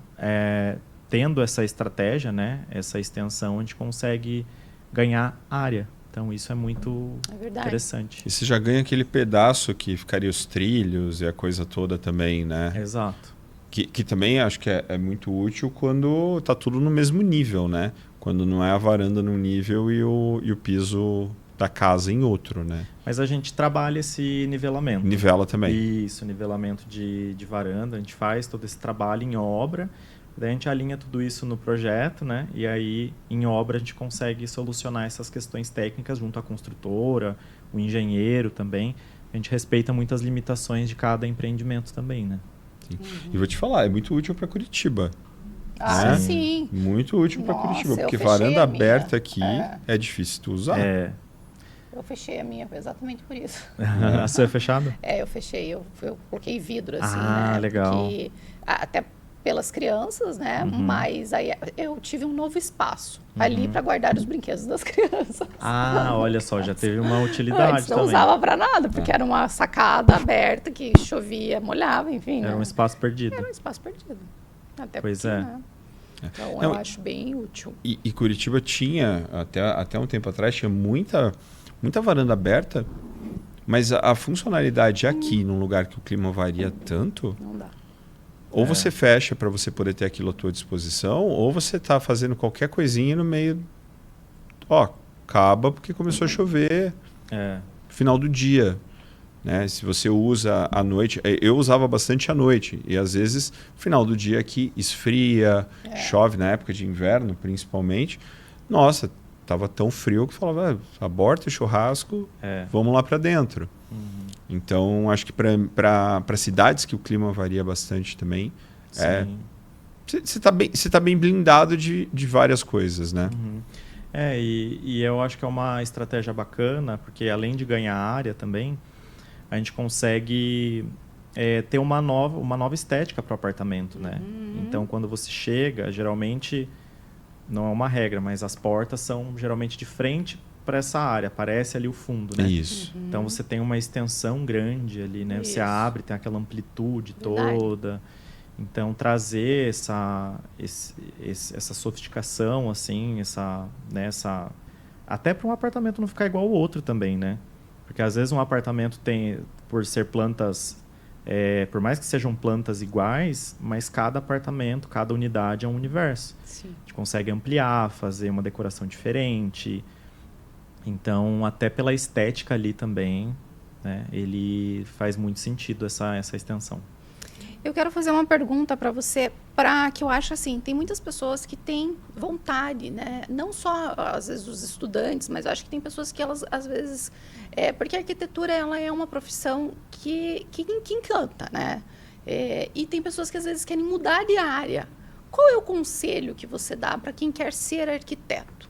tendo essa estratégia, né, essa extensão, a gente consegue ganhar área. Então, isso é muito interessante. E você já ganha aquele pedaço que ficaria os trilhos e a coisa toda também, né? Exato. Que também acho que é muito útil quando está tudo no mesmo nível, né? Quando não é a varanda num nível e o piso da casa em outro, né? Mas a gente trabalha esse nivelamento. Nivela também. Isso, nivelamento de varanda. A gente faz todo esse trabalho em obra. Daí a gente alinha tudo isso no projeto, né? E aí, em obra, a gente consegue solucionar essas questões técnicas junto à construtora, o engenheiro também. A gente respeita muitas limitações de cada empreendimento também, né? E vou te falar, é muito útil para Curitiba. Ah, sim. Muito útil para Nossa, Curitiba, porque eu fechei varanda a minha. aberta aqui é difícil tu usar. Eu fechei a minha exatamente por isso. A sua é fechada? Eu fechei. Eu coloquei vidro, assim, né? Legal. Porque, até pelas crianças, né? Mas aí eu tive um novo espaço ali para guardar os brinquedos das crianças. Olha só, já teve uma utilidade Antes não também. usava para nada, porque era uma sacada aberta que chovia, molhava, enfim. Era um espaço perdido. Era um espaço perdido. Até pois porque, é. Né? Então eu acho bem útil. E Curitiba tinha, até um tempo atrás, tinha muita varanda aberta, mas a funcionalidade aqui, num lugar que o clima varia tanto... Não dá. Ou você fecha para você poder ter aquilo à tua disposição, ou você está fazendo qualquer coisinha no meio... acaba porque começou a chover final do dia. Né? Se você usa à noite... Eu usava bastante à noite. E às vezes, final do dia aqui esfria, chove na época de inverno, principalmente. Nossa, estava tão frio que falava, aborta o churrasco, vamos lá para dentro. Então, acho que para cidades que o clima varia bastante também, você tá bem blindado de várias coisas, né? E eu acho que é uma estratégia bacana, porque além de ganhar área também, a gente consegue ter uma nova estética para o apartamento, né? Então, quando você chega, geralmente, não é uma regra, mas as portas são geralmente de frente para essa área, aparece ali o fundo, né? Isso. Então você tem uma extensão grande ali, né? Isso. Você abre, tem aquela amplitude toda. Então trazer essa sofisticação, assim, até para um apartamento não ficar igual ao outro também, né? Porque às vezes um apartamento tem, por ser plantas, por mais que sejam plantas iguais, mas cada apartamento, cada unidade é um universo. Sim. A gente consegue ampliar, fazer uma decoração diferente. Então, até pela estética ali também, né, ele faz muito sentido essa extensão. Eu quero fazer uma pergunta para você, que eu acho assim, tem muitas pessoas que têm vontade, né? Não só, às vezes, os estudantes, mas eu acho que tem pessoas que elas, às vezes... porque a arquitetura, ela é uma profissão que encanta, né? E tem pessoas que, às vezes, querem mudar de área. Qual é o conselho que você dá para quem quer ser arquiteto?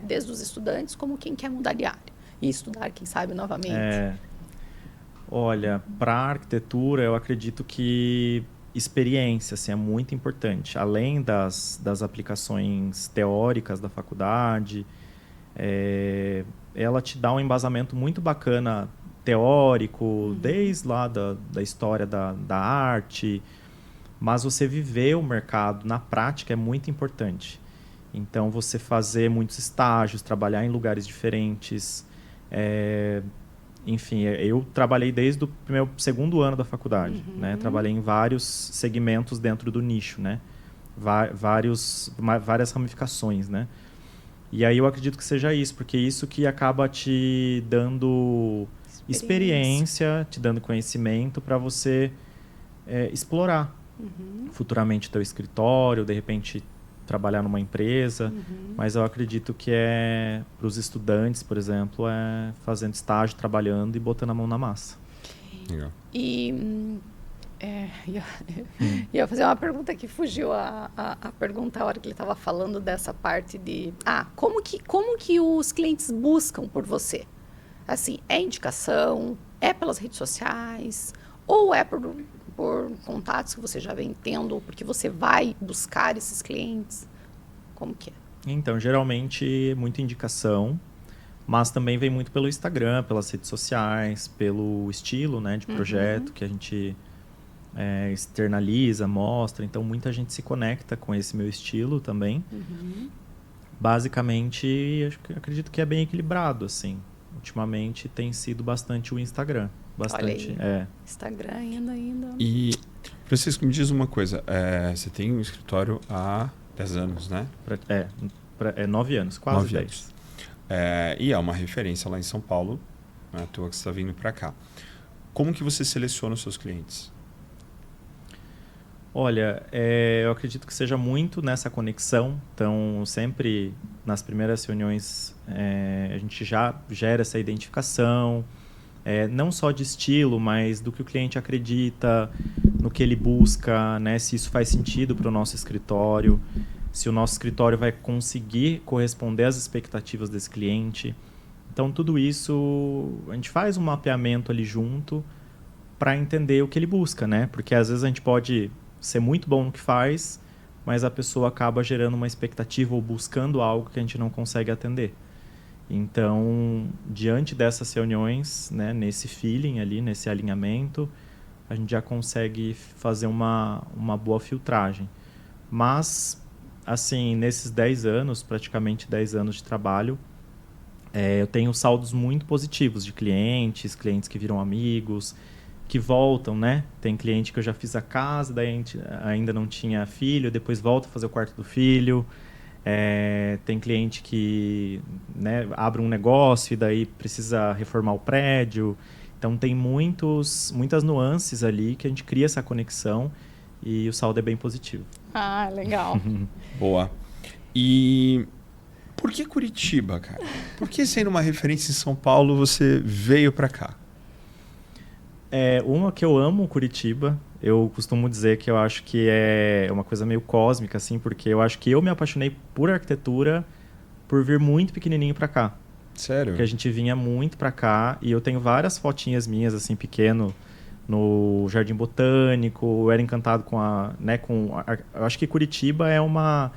Desde os estudantes, como quem quer mudar de área e estudar, quem sabe, novamente. Olha, para a arquitetura, eu acredito que experiência assim, é muito importante. Além das aplicações teóricas da faculdade, ela te dá um embasamento muito bacana teórico, desde lá da história da arte, mas você viver o mercado na prática é muito importante. Então, você fazer muitos estágios, trabalhar em lugares diferentes. Enfim, eu trabalhei desde o meu segundo ano da faculdade. Né? Trabalhei em vários segmentos dentro do nicho, né? Várias ramificações. Né? E aí eu acredito que seja isso, porque isso que acaba te dando experiência, te dando conhecimento para você explorar futuramente teu escritório, de repente trabalhar numa empresa, mas eu acredito que para os estudantes, por exemplo, fazendo estágio, trabalhando e botando a mão na massa. Legal. E ia fazer uma pergunta que fugiu a pergunta a hora que ele estava falando dessa parte de como que os clientes buscam por você? Assim, é indicação, é pelas redes sociais, ou é por contatos que você já vem tendo, ou porque você vai buscar esses clientes? Como que é? Então, geralmente, muita indicação, mas também vem muito pelo Instagram, pelas redes sociais, pelo estilo, né, de projeto que a gente externaliza, mostra. Então, muita gente se conecta com esse meu estilo também. Basicamente, acredito que é bem equilibrado, assim. Ultimamente, tem sido bastante o Instagram. Bastante, olha aí. Instagram ainda. E, Francisco, me diz uma coisa. Você tem um escritório há 10 anos, né? 9 anos, quase 9 10. anos. E é uma referência lá em São Paulo, não é à toa que você está vindo para cá. Como que você seleciona os seus clientes? Olha, eu acredito que seja muito nessa conexão. Então, sempre nas primeiras reuniões, a gente já gera essa identificação, não só de estilo, mas do que o cliente acredita, no que ele busca, né? Se isso faz sentido para o nosso escritório, se o nosso escritório vai conseguir corresponder às expectativas desse cliente. Então, tudo isso, a gente faz um mapeamento ali junto para entender o que ele busca, né? Porque às vezes a gente pode ser muito bom no que faz, mas a pessoa acaba gerando uma expectativa ou buscando algo que a gente não consegue atender. Então, diante dessas reuniões, né, nesse feeling ali, nesse alinhamento, a gente já consegue fazer uma boa filtragem. Mas, assim, nesses 10 anos, praticamente 10 anos de trabalho, eu tenho saldos muito positivos de clientes que viram amigos, que voltam, né? Tem cliente que eu já fiz a casa, daí a gente ainda não tinha filho, depois volta a fazer o quarto do filho. Tem cliente que, né, abre um negócio e daí precisa reformar o prédio. Então tem muitas nuances ali que a gente cria essa conexão e o saldo é bem positivo. Ah, legal. Boa. E por que Curitiba, cara? Por que sendo uma referência em São Paulo você veio para cá? Uma que eu amo Curitiba. Eu costumo dizer que eu acho que é uma coisa meio cósmica, assim, porque eu acho que eu me apaixonei por arquitetura por vir muito pequenininho para cá. Sério? Porque a gente vinha muito para cá e eu tenho várias fotinhas minhas, assim, pequeno, no Jardim Botânico. Eu era encantado eu acho que Curitiba é uma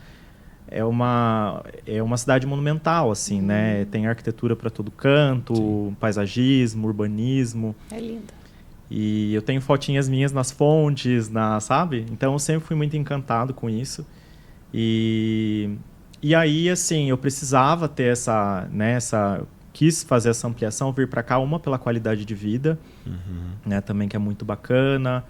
cidade monumental, assim, né? Tem arquitetura para todo canto, sim, paisagismo, urbanismo. É linda. E eu tenho fotinhas minhas nas fontes, sabe? Então eu sempre fui muito encantado com isso. E aí, assim, eu precisava ter quis fazer essa ampliação, vir para cá, uma pela qualidade de vida, né, também que é muito bacana.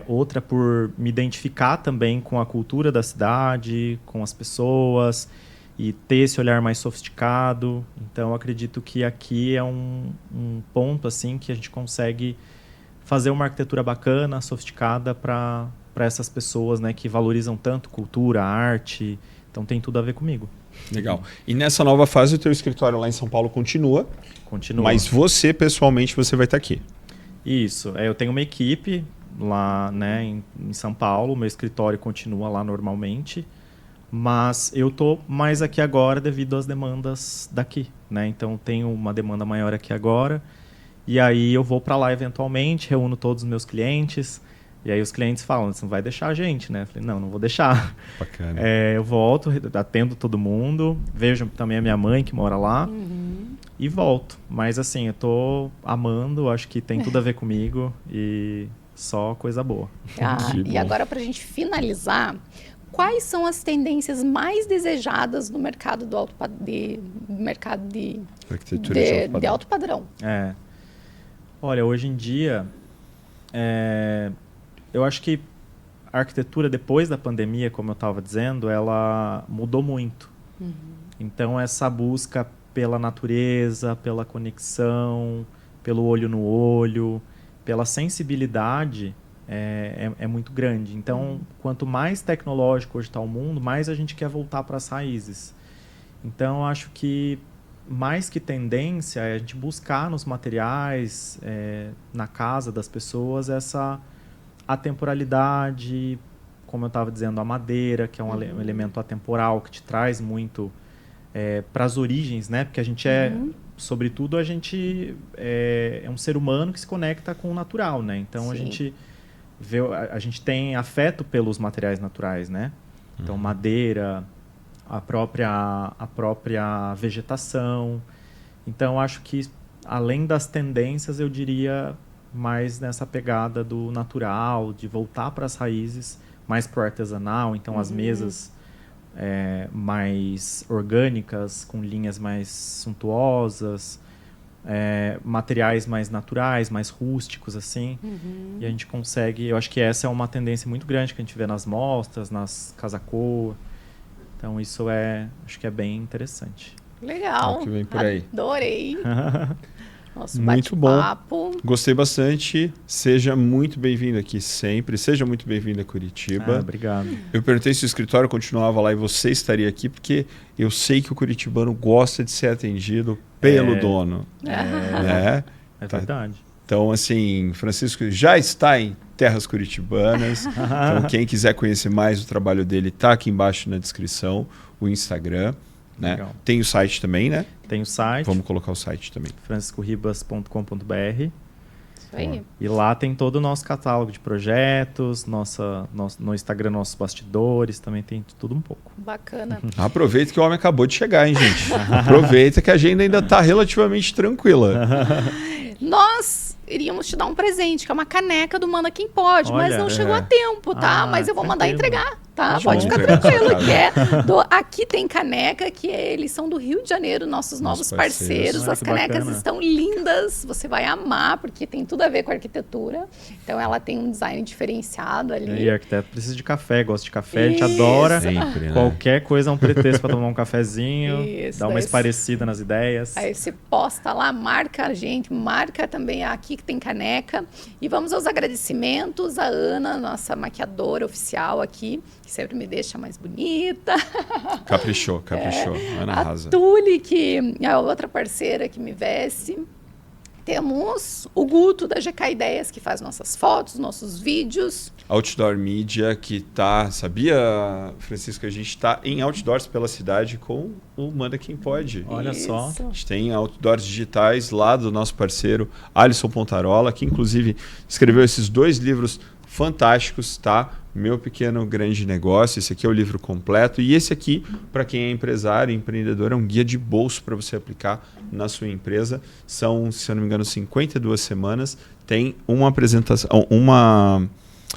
Outra por me identificar também com a cultura da cidade, com as pessoas e ter esse olhar mais sofisticado. Então, eu acredito que aqui é um ponto assim que a gente consegue fazer uma arquitetura bacana, sofisticada para essas pessoas, né, que valorizam tanto cultura, arte. Então, tem tudo a ver comigo. Legal. E nessa nova fase, o teu escritório lá em São Paulo continua? Continua. Mas você, pessoalmente, você vai estar aqui? Isso. Eu tenho uma equipe lá, né, em São Paulo. O meu escritório continua lá normalmente. Mas eu tô mais aqui agora devido às demandas daqui, né? Então tenho uma demanda maior aqui agora e aí eu vou para lá eventualmente, reúno todos os meus clientes e aí os clientes falam, você não vai deixar a gente, né? Eu falei, não vou deixar. Bacana. Eu volto, atendo todo mundo, vejo também a minha mãe que mora lá e volto. Mas assim, eu tô amando, acho que tem tudo a ver comigo e só coisa boa. E agora pra gente finalizar, quais são as tendências mais desejadas no mercado de arquitetura de alto padrão? Olha, hoje em dia, eu acho que a arquitetura, depois da pandemia, como eu estava dizendo, ela mudou muito. Então, essa busca pela natureza, pela conexão, pelo olho no olho, pela sensibilidade, é muito grande. Então, quanto mais tecnológico hoje está o mundo, mais a gente quer voltar para as raízes. Então, eu acho que mais que tendência é a gente buscar nos materiais, na casa das pessoas, essa atemporalidade, como eu estava dizendo, a madeira, que é um elemento atemporal, que te traz muito para as origens, né? Porque a gente sobretudo, a gente é um ser humano que se conecta com o natural, né? Então, a gente tem afeto pelos materiais naturais, né? Então, madeira, a própria vegetação. Então, acho que, além das tendências, eu diria mais nessa pegada do natural, de voltar para as raízes, mais pro artesanal. Então, as mesas mais orgânicas, com linhas mais suntuosas, materiais mais naturais, mais rústicos, assim. E a gente consegue... Eu acho que essa é uma tendência muito grande que a gente vê nas mostras, nas casa-cor. Então, isso acho que é bem interessante. Legal. É o que vem por aí. Adorei. Nosso muito bom. bate-papo. Gostei bastante. Seja muito bem-vindo aqui sempre. Seja muito bem-vindo a Curitiba. Obrigado. Eu perguntei se o escritório continuava lá e você estaria aqui, porque eu sei que o curitibano gosta de ser atendido pelo dono. É verdade. Então, assim, Francisco já está em terras curitibanas. Então, quem quiser conhecer mais o trabalho dele, está aqui embaixo na descrição, o Instagram. Né? Tem o site também, né? Tem o site. Vamos colocar o site também. franciscoribas.com.br. Isso aí. E lá tem todo o nosso catálogo de projetos, no Instagram, nossos bastidores, também tem tudo um pouco. Bacana. Aproveita que o homem acabou de chegar, hein, gente? Aproveita que a agenda ainda está relativamente tranquila. Nós iríamos te dar um presente, que é uma caneca do Manda Quem Pode, mas não chegou a tempo, tá? Mas eu vou mandar entregar, tá? Pode ficar tranquilo. Aqui tem caneca, que eles são do Rio de Janeiro, nossos novos parceiros. As canecas estão lindas, você vai amar, porque tem tudo a ver com arquitetura. Então, ela tem um design diferenciado ali. E arquiteto precisa de café, gosta de café, a gente adora. Sempre, né? Qualquer coisa é um pretexto para tomar um cafezinho, dar uma daí esparecida nas ideias. Aí você posta lá, marca a gente, marca também aqui que tem caneca. E vamos aos agradecimentos. A Ana, nossa maquiadora oficial aqui, que sempre me deixa mais bonita. Caprichou. Ana arrasa. A Tuli, que é a outra parceira que me veste. Temos o Guto, da GK Ideias, que faz nossas fotos, nossos vídeos. Outdoor Media, que tá... Sabia, Francisco, a gente tá em outdoors pela cidade com o Manda Quem Pode. Olha só. A gente tem outdoors digitais lá do nosso parceiro Alisson Pontarola, que inclusive escreveu esses 2 livros fantásticos, tá? Meu Pequeno Grande Negócio. Esse aqui é o livro completo. E esse aqui, para quem é empresário, empreendedor, é um guia de bolso para você aplicar na sua empresa. São, se eu não me engano, 52 semanas. Tem uma apresentação,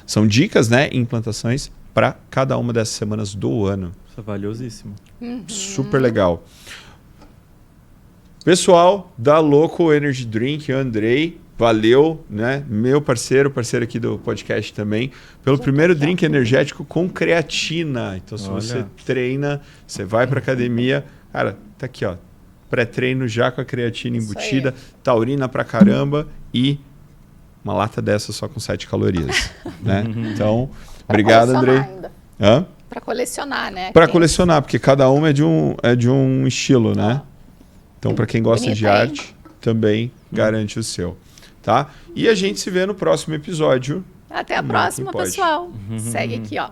são dicas, né, implantações para cada uma dessas semanas do ano. Isso é valiosíssimo. Super legal. Pessoal da Loco Energy Drink, Andrei, valeu, né? Meu parceiro aqui do podcast também, pelo primeiro drink energético com creatina. Então, se você treina, você vai para academia, cara, tá aqui, ó, pré-treino já com a creatina embutida, taurina pra caramba e uma lata dessa só com 7 calorias, né? Então, obrigado, Andrei. Para colecionar, né? Para colecionar, porque cada uma é de um estilo, né? Então, para quem gosta de arte, também garante o seu. Tá? E a gente se vê no próximo episódio. Até a próxima, pessoal. Segue aqui, ó.